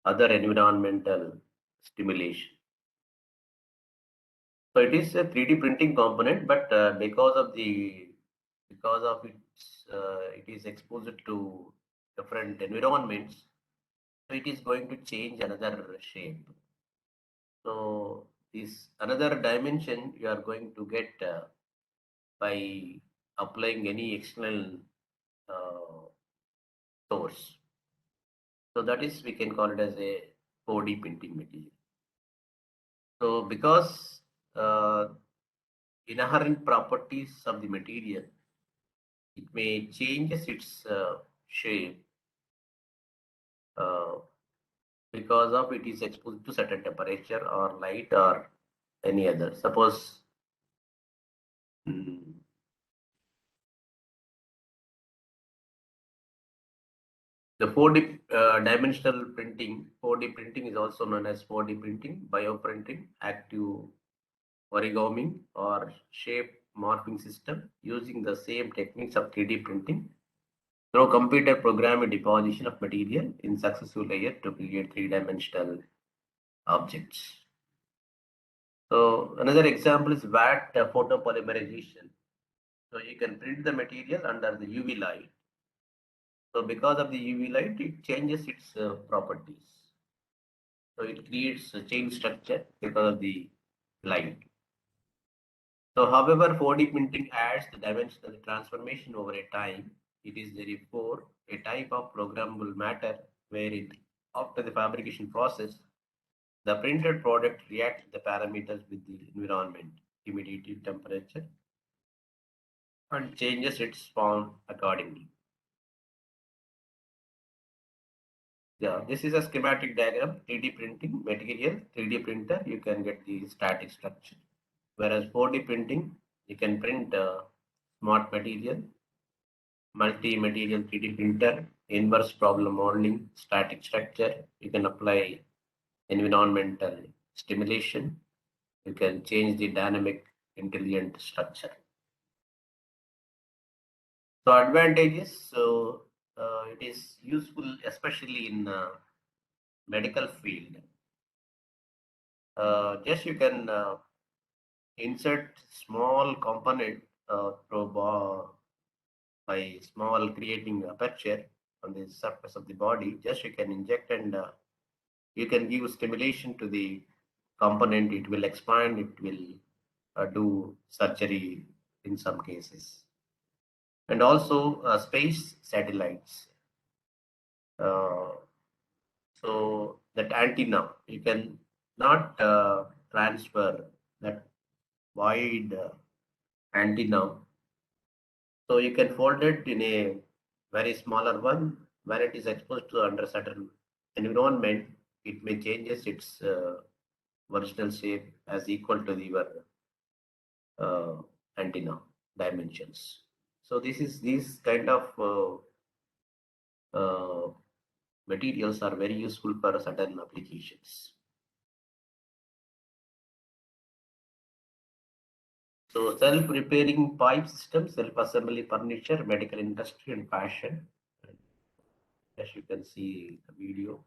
other environmental stimulation. So it is a 3D printing component, but because of its it is exposed to different environments, so it is going to change another shape. So this another dimension you are going to get by applying any external uh, source. So that is we can call it as a 4D printing material. So because uh, inherent properties of the material, it may changes its shape uh, because of it is exposed to certain temperature or light or any other. Suppose mm, the 4D dimensional printing, 4D printing is also known as 4D printing, bioprinting, active origami, or shape morphing system using the same techniques of 3D printing through computer programmed deposition of material in successive layer to create three-dimensional objects. So another example is VAT photopolymerization. So you can print the material under the UV light. So because of the UV light, it changes its properties. So it creates a chain structure because of the light. So however, 4D printing adds the dimensional transformation over a time. It is therefore a type of programmable matter where it, after the fabrication process, the printed product reacts to the parameters with the environment, humidity, temperature, and changes its form accordingly. Yeah, this is a schematic diagram, 3D printing, material, 3D printer, you can get the static structure. Whereas 4D printing, you can print smart material, multi-material 3D printer, inverse problem modeling, static structure. You can apply environmental stimulation. You can change the dynamic intelligent structure. So advantages, so it is useful especially in medical field. Just you can insert small component by small creating aperture on the surface of the body. Just you can inject and you can give stimulation to the component. It will expand. It will do surgery in some cases, and also space satellites. Uh, so that antenna you can not transfer that wide antenna. So you can fold it in a very smaller one. When it is exposed to under certain environment, it may changes its original shape as equal to your antenna dimensions. So this is these kind of materials are very useful for certain applications. So self-repairing pipe system, self-assembly furniture, medical industry and fashion. As you can see the video.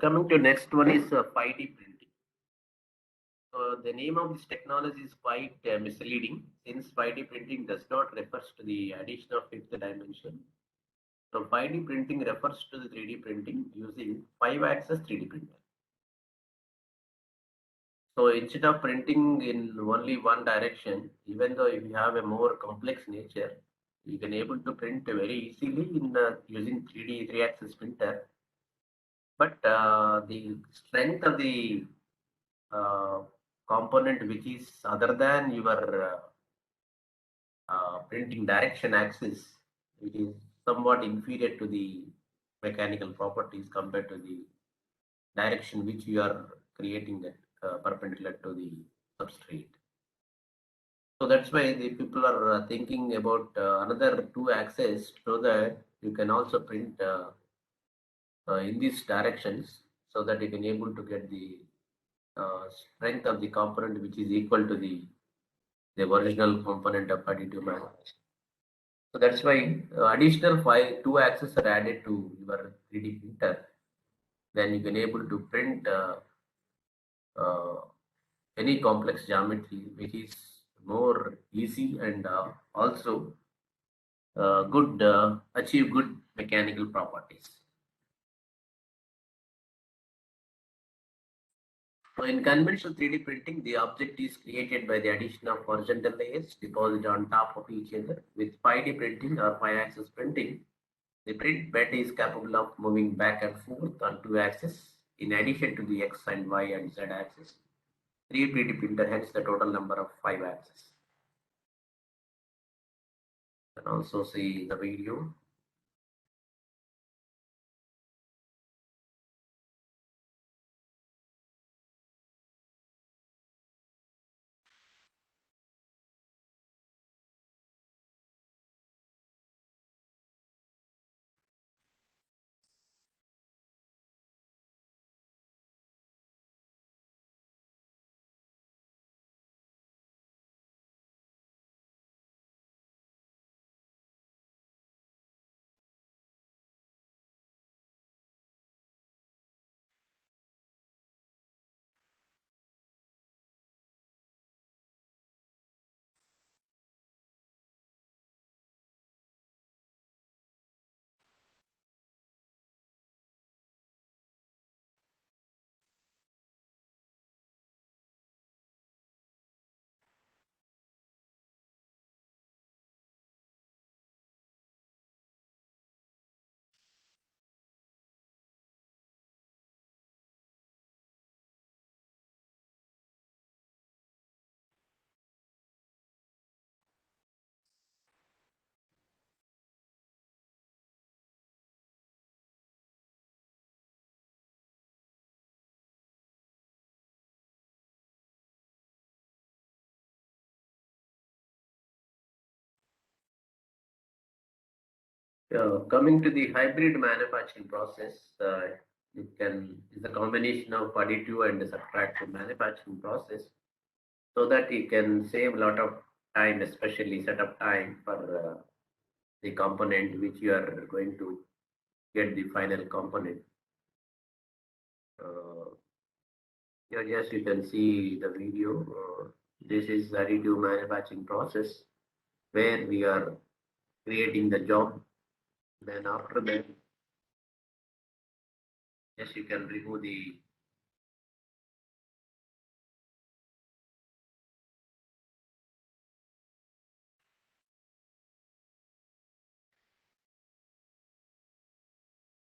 Coming to next one is 5D printing. So the name of this technology is quite misleading, since 5D printing does not refers to the addition of fifth dimension. So 5D printing refers to the 3D printing using 5-axis 3D printer. So instead of printing in only one direction, even though if you have a more complex nature, you can able to print very easily in using 3D 3-axis printer. But the strength of the uh, component which is other than your printing direction axis, it is somewhat inferior to the mechanical properties compared to the direction which you are creating that perpendicular to the substrate. So that's why the people are thinking about another two axes so that you can also print in these directions, so that you can able to get the strength of the component which is equal to the original component of additive manufacturing. So that's why additional two axes are added to your 3D printer. Then you can able to print uh, any complex geometry, which is more easy and also good achieve good mechanical properties. So in conventional 3D printing, the object is created by the addition of horizontal layers deposited on top of each other. With 5D printing or 5-axis printing, the print bed is capable of moving back and forth on two axes in addition to the X and Y and Z axis. 3D printer hence the total number of 5 axes. You can also see the video. Coming to the hybrid manufacturing process, it can is a combination of additive and subtractive manufacturing process, so that you can save a lot of time, especially setup time for the component which you are going to get the final component. Here, yes, you can see the video. This is additive manufacturing process where we are creating the job. Then after that, yes, you can remove the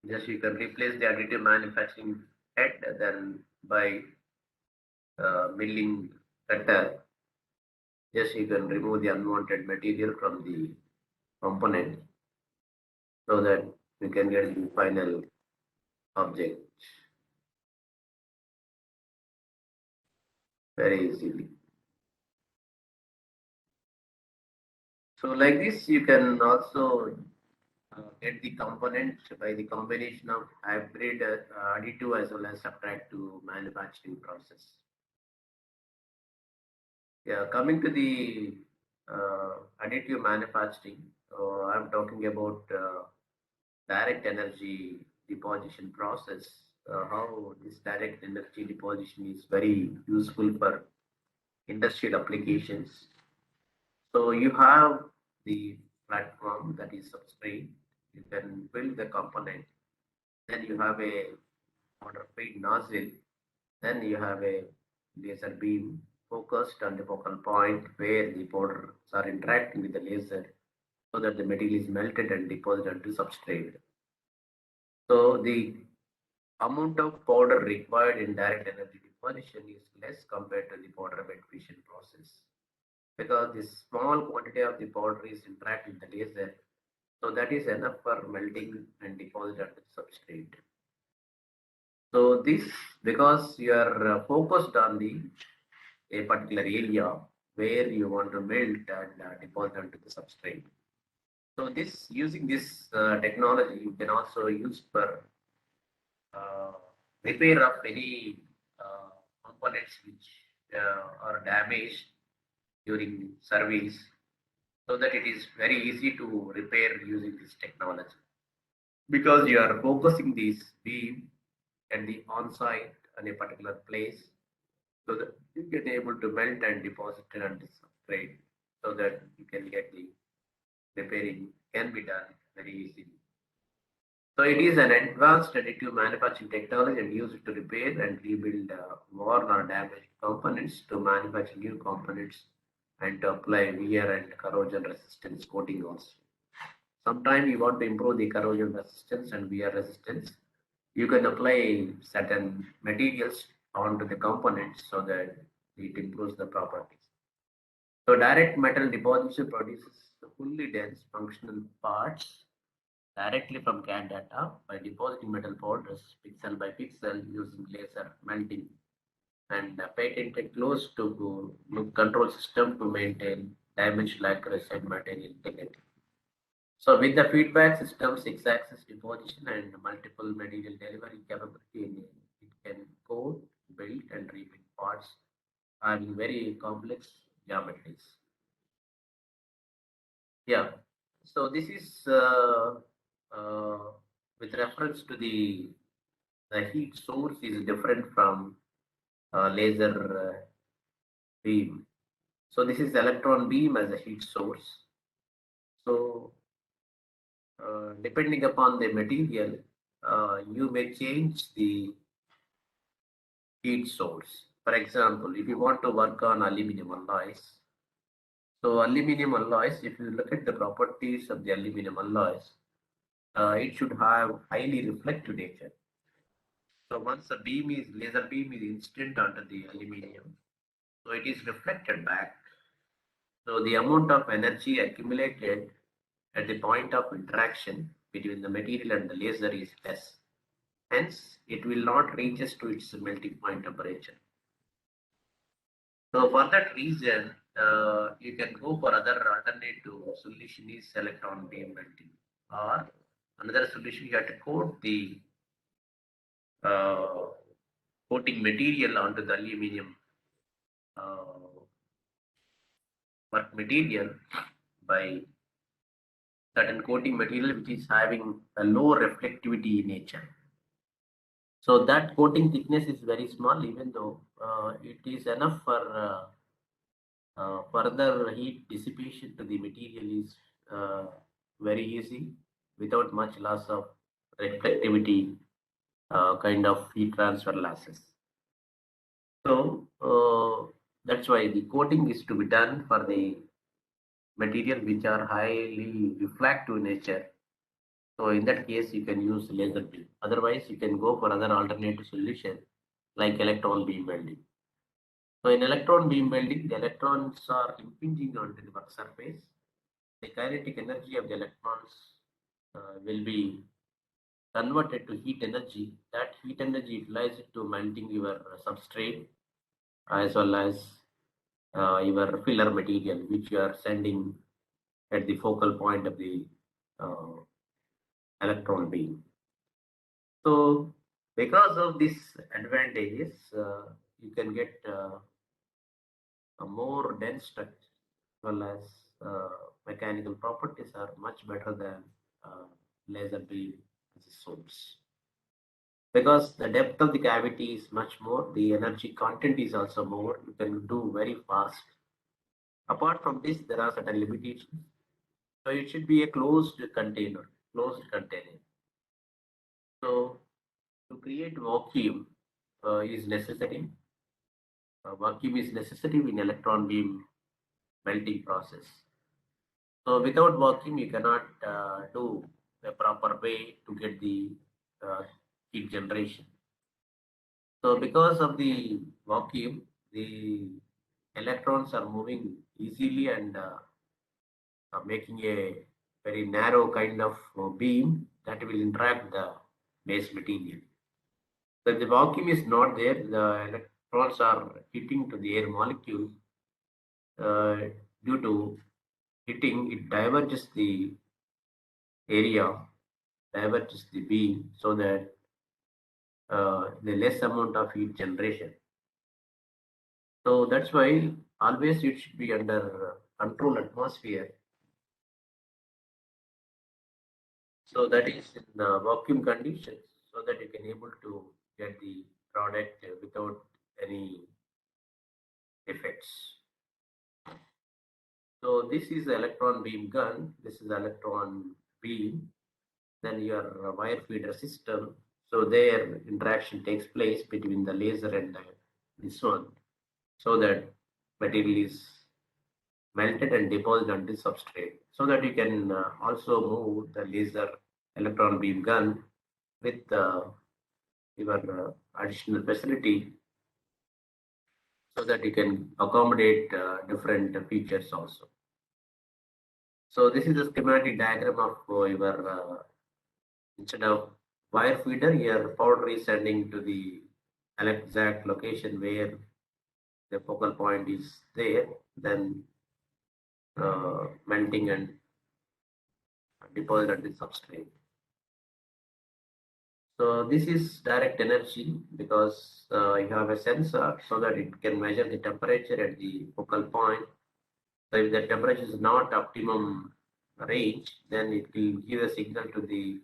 yes, you can replace the additive manufacturing head then by milling cutter. Yes, you can remove the unwanted material from the component so that we can get the final object very easily. So like this, you can also get the components by the combination of hybrid additive as well as subtractive manufacturing process. Yeah, coming to the additive manufacturing, I'm talking about direct energy deposition process how this direct energy deposition is very useful for industrial applications. So you have the platform that is substrate. You can build the component. Then you have a water feed nozzle. Then you have a laser beam focused on the focal point where the powders are interacting with the laser so that the material is melted and deposited onto substrate. So the amount of powder required in direct energy deposition is less compared to the powder bed fission process because this small quantity of the powder is interacting with the laser, so that is enough for melting and deposit at the substrate. So this because you are focused on the a particular area where you want to melt and deposit onto the substrate. So this using this technology you can also use for uh, repair of any components which are damaged during service so that it is very easy to repair using this technology because you are focusing this beam at the on-site on a particular place so that you get able to melt and deposit it on the substrate so that you can get the repairing can be done very easily. So it is an advanced additive manufacturing technology and used to repair and rebuild worn or damaged components to manufacture new components and to apply wear and corrosion resistance coating also. Sometimes you want to improve the corrosion resistance and wear resistance. You can apply certain materials onto the components so that it improves the properties. So direct metal deposition produces fully dense functional parts directly from CAD data by depositing metal powders pixel by pixel using laser melting and patented closed loop control system to maintain dimensional accuracy and material integrity. So with the feedback system, 6-axis deposition and multiple material delivery capability, it can code, build and rebuild parts having very complex geometries. Yeah. So this is uh, with reference to the heat source is different from laser beam. So this is electron beam as a heat source. So depending upon the material, you may change the heat source. For example, if you want to work on aluminum alloys, so aluminum alloys, if you look at the properties of the aluminum alloys, it should have highly reflective nature. So once the beam is laser beam is instant onto the aluminum, so it is reflected back. So the amount of energy accumulated at the point of interaction between the material and the laser is less. Hence, it will not reaches to its melting point temperature. So for that reason, you can go for other alternative solution is electron beam melting, or another solution you have to coat the uh, coating material onto the aluminum uh, work material by certain coating material which is having a low reflectivity nature. So that coating thickness is very small, even though it is enough for further heat dissipation to the material is very easy without much loss of reflectivity kind of heat transfer losses. So that's why the coating is to be done for the material which are highly reflective nature. So in that case, you can use laser beam. Otherwise, you can go for other alternative solution like electron beam welding. So in electron beam welding, the electrons are impinging onto the work surface. The kinetic energy of the electrons will be converted to heat energy. That heat energy utilized to melting your substrate as well as your filler material, which you are sending at the focal point of the uh, electron beam. So because of these advantages, you can get a more dense structure as well as mechanical properties are much better than laser beam as a source. Because the depth of the cavity is much more, the energy content is also more. You can do very fast. Apart from this, there are certain limitations. So it should be a closed container, closed container. So to create vacuum is necessary. Vacuum is necessary in electron beam melting process. So without vacuum, you cannot do a proper way to get the uh, heat generation. So because of the vacuum, the electrons are moving easily and making a very narrow kind of beam that will interact the base material. So if the vacuum is not there, the electrons are hitting to the air molecule. Uh, Due to hitting, it diverges the area, diverges the beam, so that the less amount of heat generation. So that's why always it should be under controlled atmosphere. So that is in vacuum conditions, so that you can able to get the product without any effects. So this is the electron beam gun. This is the electron beam. Then your wire feeder system. So their interaction takes place between the laser and this one, so that material is melted and deposited on the substrate, so that you can also move the laser electron beam gun with your additional facility, so that you can accommodate different features also. So this is the schematic diagram of your instead of wire feeder, your powder is sending to the exact location where the focal point is there, then melting and deposit at the substrate. So this is direct energy, because you have a sensor so that it can measure the temperature at the focal point. So if the temperature is not optimum range, then it will give a signal to the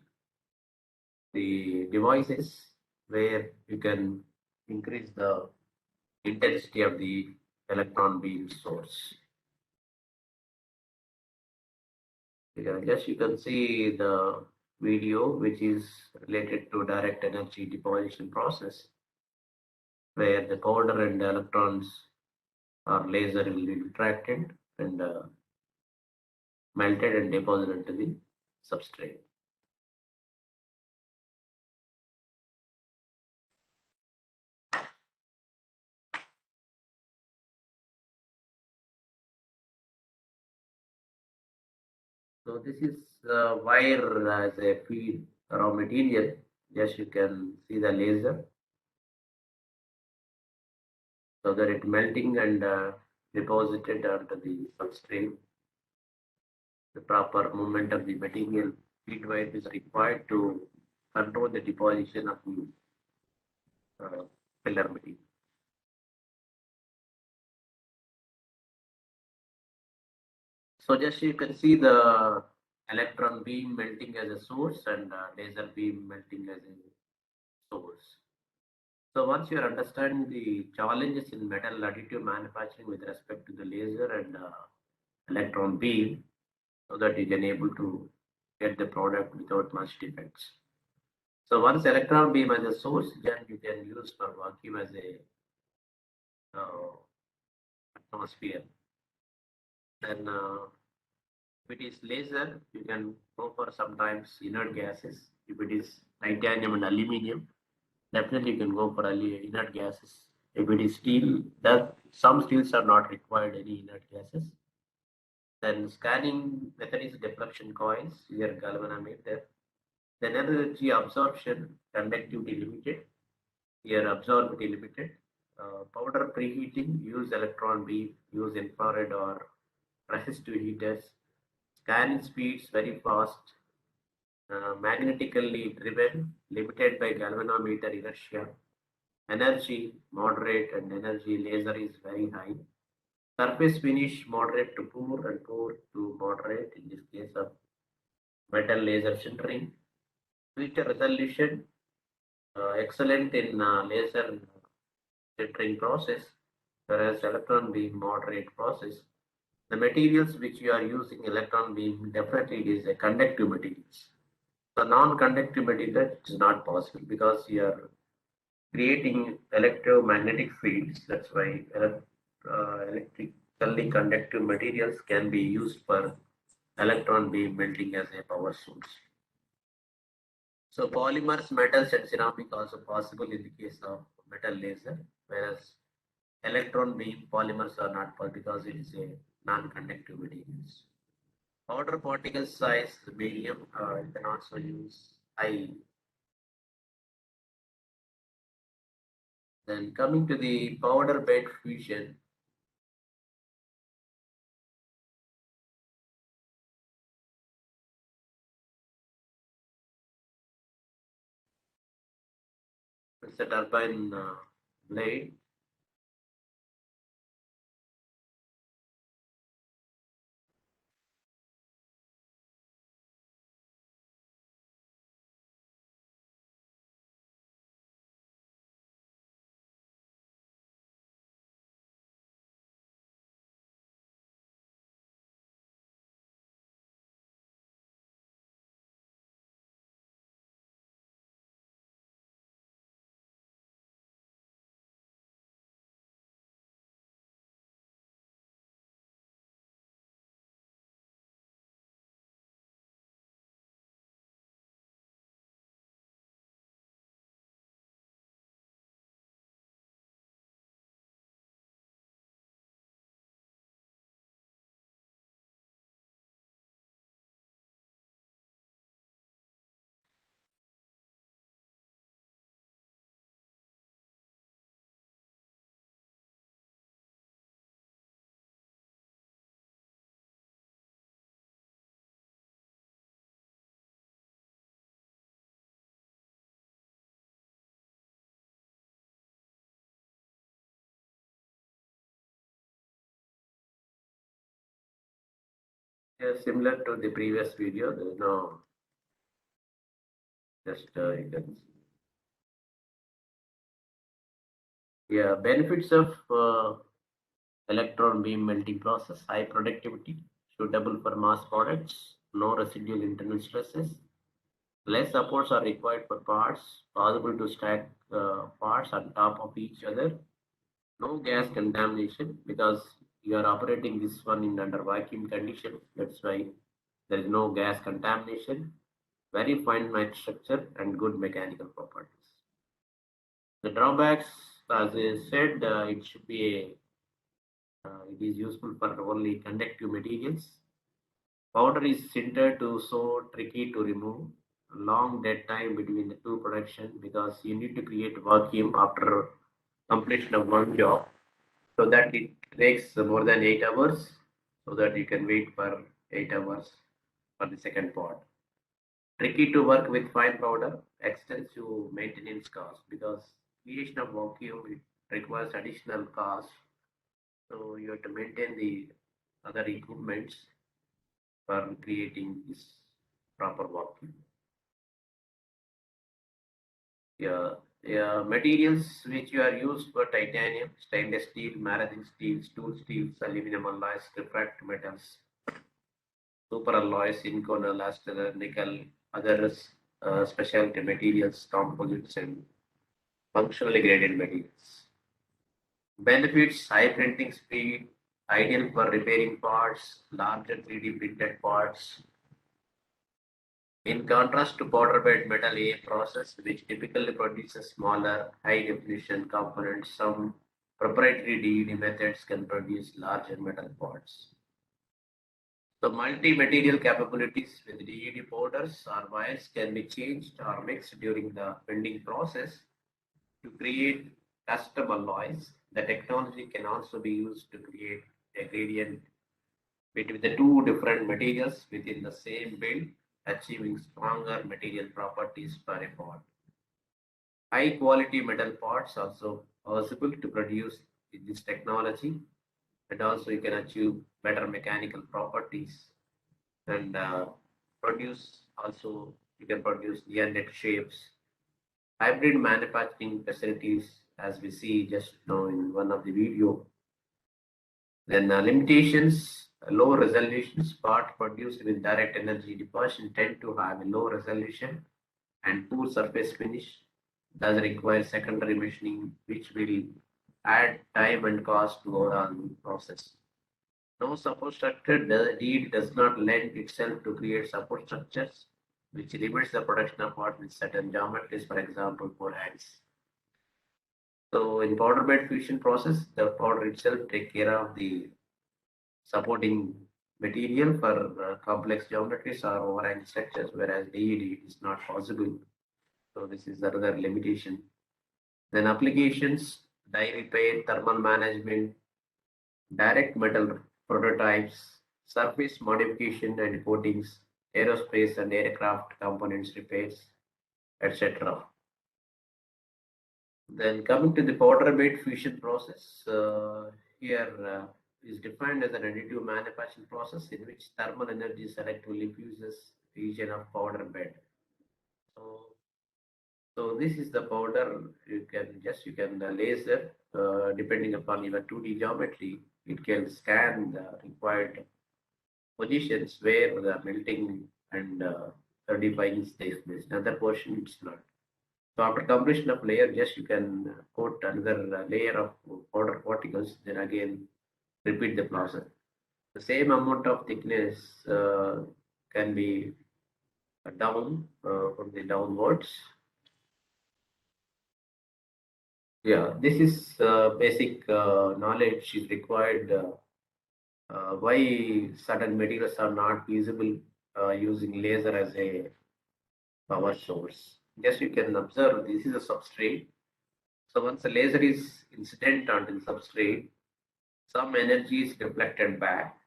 devices where you can increase the intensity of the electron beam source. Yeah, yes, you can see the video which is related to direct energy deposition process, where the powder and the electrons or laser will be interacted and melted and deposited to the substrate. So this is wire as a feed raw material. Yes, you can see the laser, so that it melting and deposited onto the substrate. The proper movement of the material feed wire is required to control the deposition of the filler material. So just you can see the electron beam melting as a source and laser beam melting as a source. So once you understand the challenges in metal additive manufacturing with respect to the laser and electron beam, so that you can able to get the product without much defects. So once electron beam as a source, then you can use for vacuum as a atmosphere. Then if it is laser, you can go for sometimes inert gases. If it is titanium and aluminium, definitely you can go for inert gases. If it is steel, that some steels are not required any inert gases. Then scanning method is deflection coils, here galvanometer. Then energy absorption, conductivity limited, here absorptivity limited. Powder preheating, use electron beam, use infrared or resistive heaters. Scanning speeds very fast, magnetically driven, limited by galvanometer inertia. Energy moderate and energy laser is very high. Surface finish moderate to poor and poor to moderate in this case of metal laser sintering. Filter resolution excellent in laser sintering process, whereas electron beam moderate process. The materials which you are using electron beam definitely it is a conductive materials. The non-conductive material is not possible because you are creating electromagnetic fields. That's why electrically conductive materials can be used for electron beam melting as a power source. So polymers, metals, and ceramic also possible in the case of metal laser, whereas electron beam polymers are not possible because it is a non-conductive materials. Powder particle size medium, you can also use high. Then coming to the powder bed fusion, it's a turbine blade. Yeah, similar to the previous video, there is no just you can see. Yeah, benefits of electron beam melting process: high productivity, suitable for mass products, no residual internal stresses, less supports are required for parts, possible to stack parts on top of each other, no gas contamination because you are operating this one in under vacuum condition. That's why there is no gas contamination, very fine matte structure, and good mechanical properties. The drawbacks, as I said, it should be it is useful for only conductive materials. Powder is sintered to so tricky to remove. Long dead time between the two production because you need to create vacuum after completion of one job, so that it takes more than 8 hours, so that you can wait for 8 hours for the second part. Tricky to work with fine powder, extensive maintenance cost because creation of vacuum it requires additional cost. So you have to maintain the other equipments for creating this proper vacuum. Yeah, yeah, materials which you are used for titanium, stainless steel, marine steel, tool steels, aluminum alloys, refractory metals, super alloys, inconel, aster, nickel, others, specialty materials, composites, and functionally graded materials. Benefits: high printing speed, ideal for repairing parts, larger 3D printed parts. In contrast to powder bed metal A process, which typically produces smaller, high definition components, some proprietary DED methods can produce larger metal parts. So multi-material capabilities with DED powders or wires can be changed or mixed during the bending process to create custom alloys. The technology can also be used to create a gradient between the two different materials within the same build, achieving stronger material properties for a part. High quality metal parts also possible to produce with this technology, and also you can achieve better mechanical properties and produce also you can produce geometric shapes hybrid manufacturing facilities, as we see just now in one of the video. Then limitations, low resolutions, part produced with direct energy deposition tend to have a low resolution and poor surface finish, thus require secondary machining, which will add time and cost to overall process. No support structure, the deed does not lend itself to create support structures, which limits the production of part with certain geometries, for example, for hands. So in powder bed fusion process, the powder itself take care of the supporting material for complex geometries or overhang structures, whereas DED is not possible. So this is another limitation. Then applications, die repair, thermal management, direct metal prototypes, surface modification and coatings, aerospace and aircraft components repairs, etc. Then coming to the powder bed fusion process, here is defined as an additive manufacturing process in which thermal energy selectively fuses region of powder bed. So this is the powder. You can laser depending upon your 2D geometry. It can scan the required positions where the melting and solidifying takes place. Another portion it's not. So after completion of layer, just you can coat another layer of powder particles. Then again repeat the process. The same amount of thickness can be down from the downwards. Yeah, this is basic knowledge is required. Why certain materials are not feasible using laser as a power source. Just you can observe this is a substrate. So once the laser is incident on the substrate, some energy is reflected back,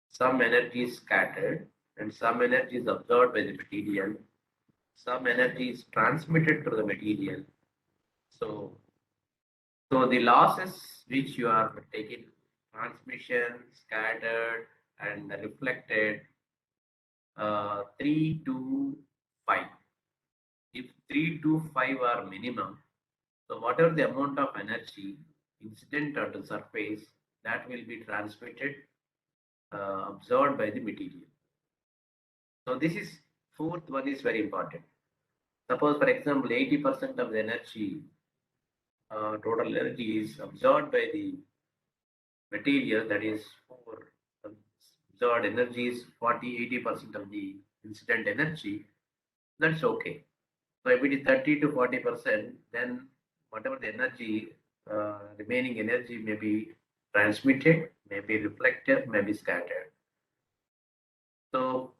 some energy is scattered, and some energy is absorbed by the material. Some energy is transmitted to the material. So the losses which you are taking, transmission, scattered, and reflected, 3 to 5. If 3 to 5 are minimum, so whatever the amount of energy incident on the surface, that will be transmitted, absorbed by the material. So this is fourth one is very important. Suppose, for example, 80% of the energy, total energy is absorbed by the material, that is for absorbed energy is 40-80% of the incident energy, that's okay. So if it is 30 to 40%, then whatever the energy, remaining energy may be transmitted, may be reflected, may be scattered. So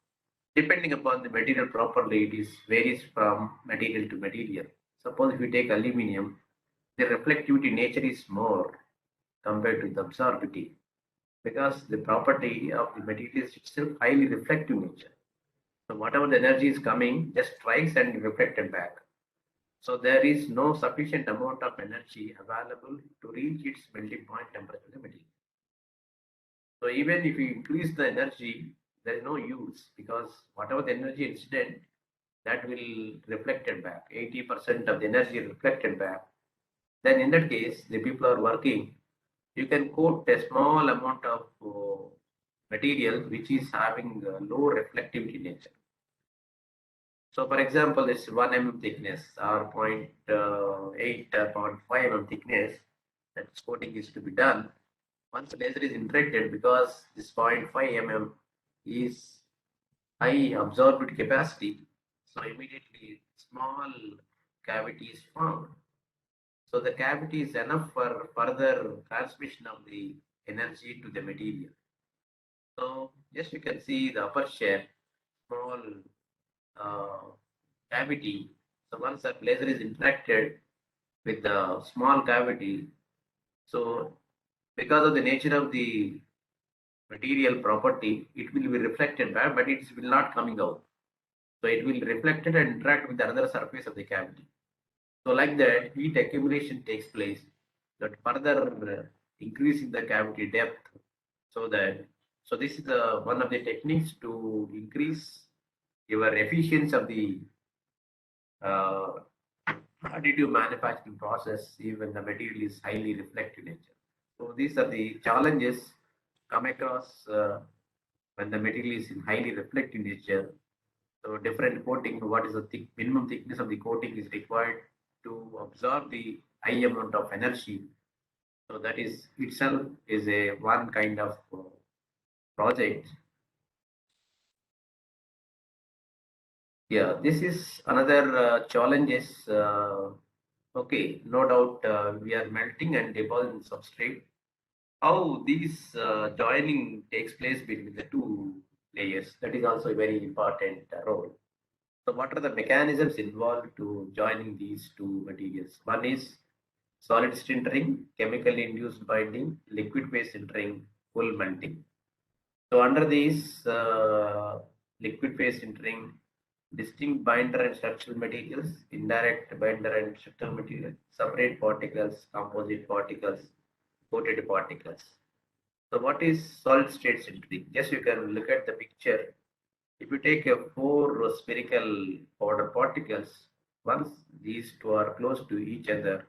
depending upon the material property, it is varies from material to material. Suppose if you take aluminium, the reflectivity nature is more compared to the absorptivity, because the property of the material is itself highly reflective nature. So whatever the energy is coming, just strikes and reflected back. So there is no sufficient amount of energy available to reach its melting point temperature of the material. So even if you increase the energy, there is no use, because whatever the energy incident, that will reflected back. 80% of the energy reflected back. Then in that case, the people are working. You can coat a small amount of material which is having low reflectivity nature. So for example, it's 1 mm thickness or 0.8 0.5 mm thickness, that coating is to be done. Once the laser is interacted, because this 0.5 mm is high absorbed capacity, so immediately small cavity is formed. So the cavity is enough for further transmission of the energy to the material. So just you can see the upper share, small uh, cavity. So once that laser is interacted with the small cavity, so because of the nature of the material property, it will be reflected back, but it will not coming out. So it will reflect it and interact with another surface of the cavity. So like that, heat accumulation takes place, that further increasing the cavity depth. So this is one of the techniques to increase your efficiency of the uh, additive manufacturing process even the material is highly reflective nature. So these are the challenges come across when the material is in highly reflective nature. So different coating, what is the minimum thickness of the coating is required to absorb the high amount of energy. So that is itself is a one kind of project. Yeah, this is another challenges. Okay, no doubt we are melting and depositing substrate. How these joining takes place between the two layers, that is also a very important role. So what are the mechanisms involved to joining these two materials? One is solid sintering, chemically induced binding, liquid phase sintering, full melting. So under these liquid phase sintering, distinct binder and structural materials, indirect binder and structural materials, separate particles, composite particles, coated particles. So what is solid state sintering? Just you can look at the picture. If you take a four spherical powder particles, once these two are close to each other,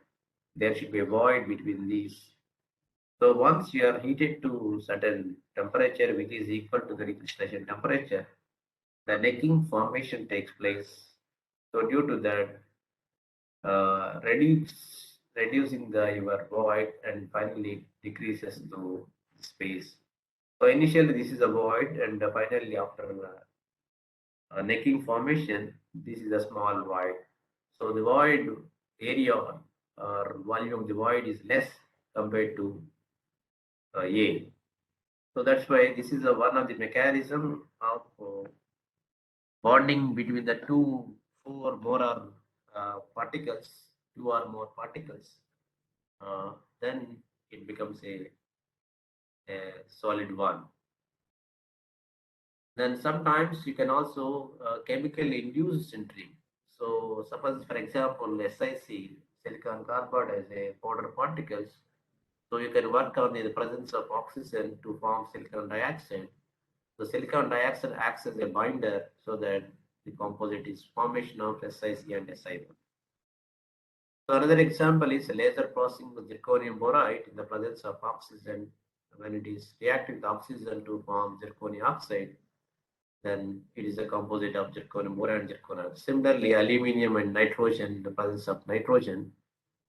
there should be a void between these. So once you are heated to certain temperature which is equal to the recrystallization temperature, the necking formation takes place. So due to that, reducing the your void and finally decreases to space. So initially this is a void and finally after necking formation, this is a small void. So the void area or volume of the void is less compared to A. So that's why this is one of the mechanism of bonding between the two four more particles, two or more particles. Then it becomes a solid one. Then sometimes you can also chemically induce sintering. So suppose, for example, SiC, silicon carbide as a powder particles. So you can work on the presence of oxygen to form silicon dioxide. The silicon dioxide acts as a binder so that the composite is formation of SiC and Si1. So another example is laser processing with zirconium borate in the presence of oxygen. When it is reacting with oxygen to form zirconium oxide, then it is a composite of zirconium borate and zirconium. Similarly, aluminium and nitrogen in the presence of nitrogen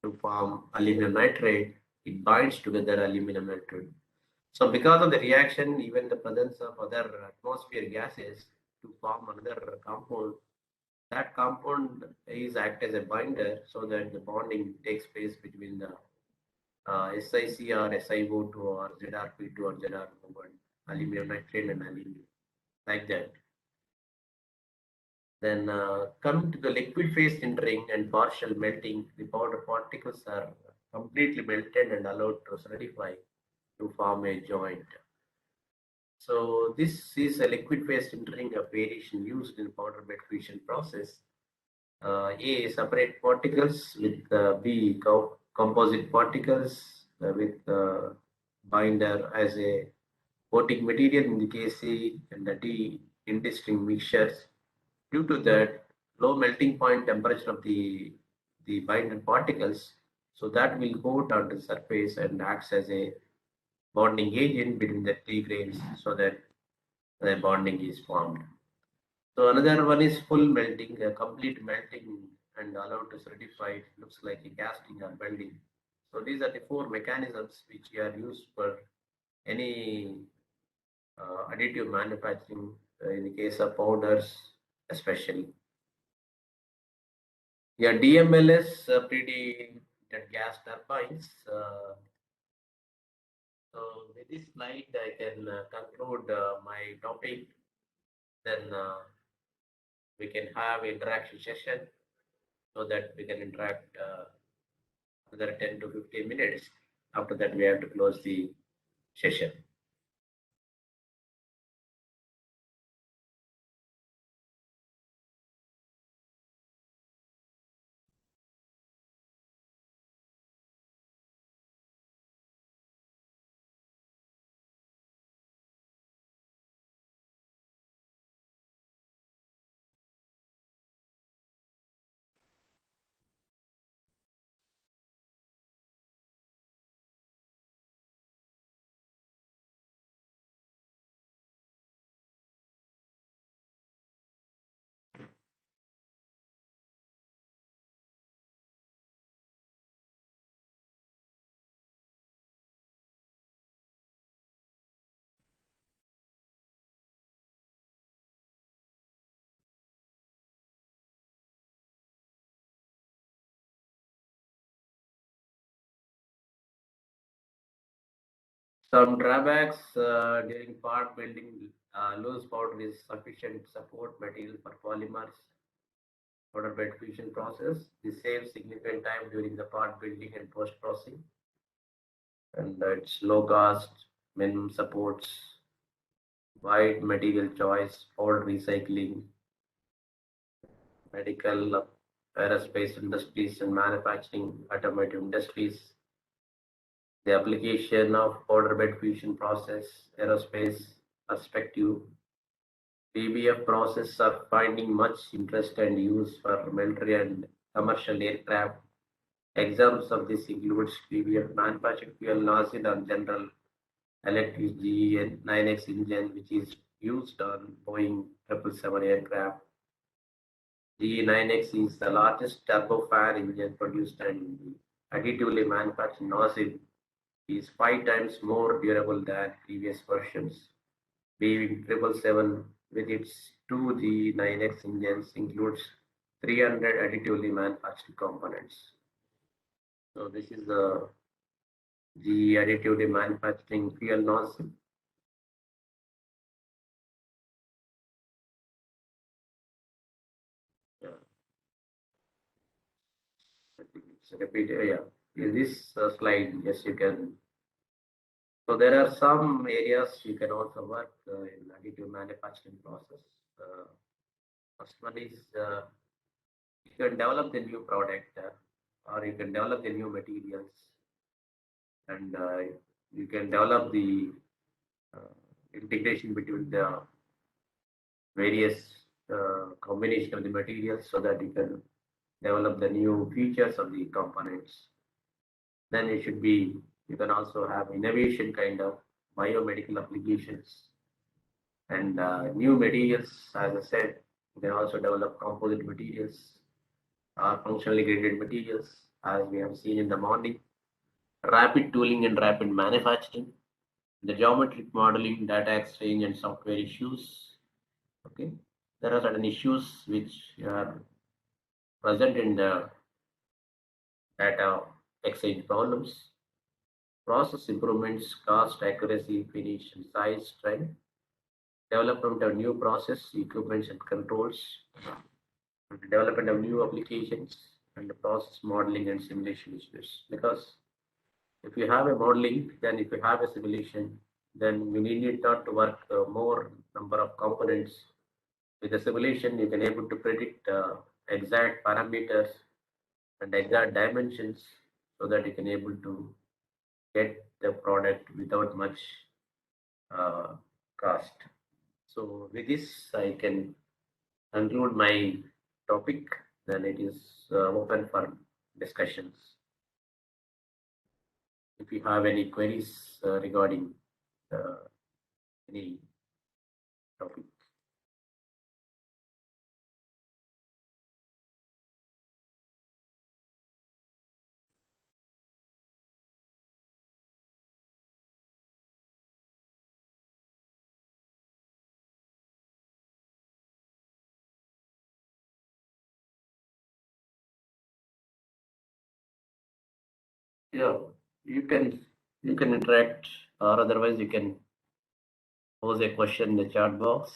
to form aluminum nitrate, it binds together aluminum nitrate. So because of the reaction, even the presence of other atmosphere gases to form another compound, that compound is act as a binder so that the bonding takes place between the SiC or SiO2 or ZrP2 or ZrO1, aluminum nitrate and aluminum, like that. Then coming to the liquid phase sintering and partial melting, the powder particles are completely melted and allowed to solidify to form a joint. So this is a liquid phase sintering of variation used in powder bed fusion process. A separate particles with B composite particles with binder as a coating material in the case C and the D indistinct mixtures. Due to that low melting point temperature of the binder particles, so that will coat onto the surface and acts as a bonding agent between the three grains so that the bonding is formed. So another one is full melting, a complete melting and allowed to solidify. It looks like a casting or welding. So these are the four mechanisms which are used for any additive manufacturing in the case of powders especially. Yeah, DMLS pretty that gas turbines. So with this slide, I can conclude my topic. Then we can have interaction session so that we can interact another 10 to 15 minutes. After that, we have to close the session. Some drawbacks during part building, loose powder is sufficient support material for polymers powder bed fusion process. This saves significant time during the part building and post processing, and it's low cost, minimum supports, wide material choice, powder recycling, medical, aerospace industries, and manufacturing, automotive industries. The application of powder bed fusion process, aerospace perspective, PBF process are finding much interest and use for military and commercial aircraft. Examples of this includes PBF manufactured fuel nozzle on General Electric's GE9X engine, which is used on Boeing 777 aircraft. GE9X is the largest turbofan engine produced, and the additively manufactured nozzle is 5 times more durable than previous versions. Boeing 777 with its two GE9X engines includes 300 additively manufactured components. So this is the GE additively manufacturing fuel nozzle. Yeah. I think it's repeated. Yeah. In this slide, yes, you can. So there are some areas you can also work in additive manufacturing process. First one is you can develop the new product or you can develop the new materials, and you can develop the uh, integration between the various combination of the materials so that you can develop the new features of the components. Then it should be, you can also have innovation kind of biomedical applications and new materials. As I said, you can also develop composite materials or functionally graded materials, as we have seen in the morning. Rapid tooling and rapid manufacturing, the geometric modeling, data exchange, and software issues. Okay, there are certain issues which are present in the data exchange problems. Process improvements, cost, accuracy, finish, and size, strength. Development of new process, equipments, and controls. Development of new applications, and the process modeling and simulation issues. Because if you have a modeling, then if you have a simulation, then you need not to work more number of components. With the simulation, you can able to predict exact parameters and exact dimensions so that you can able to get the product without much cost. So with this, I can conclude my topic. Then it is open for discussions. If you have any queries regarding any topic. Yeah, you can you can interact, or otherwise you can pose a question in the chat box.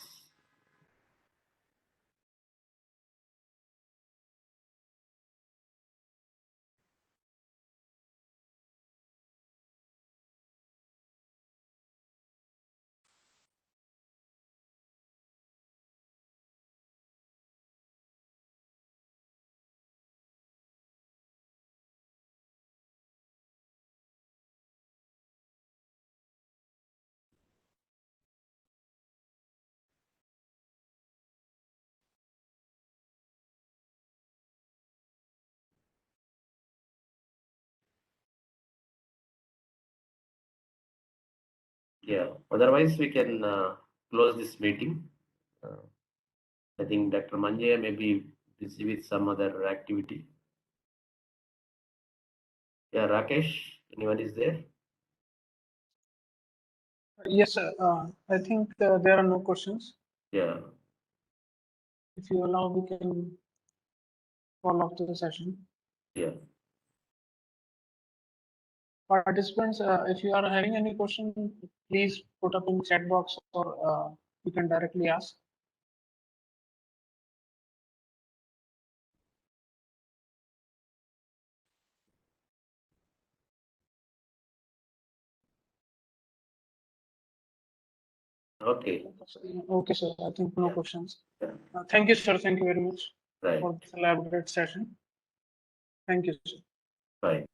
Yeah, otherwise we can close this meeting. I think Dr. Manjay may be busy with some other activity. Yeah, Rakesh, anyone is there? Yes, sir. I think there are no questions. Yeah. If you allow, we can call off the session. Yeah. Participants, if you are having any question, please put up in chat box or you can directly ask. Okay. Okay, sir. I think no Yeah. questions. Yeah. Thank you, sir. Thank you very much Right. for this elaborate session. Thank you, sir. Fine.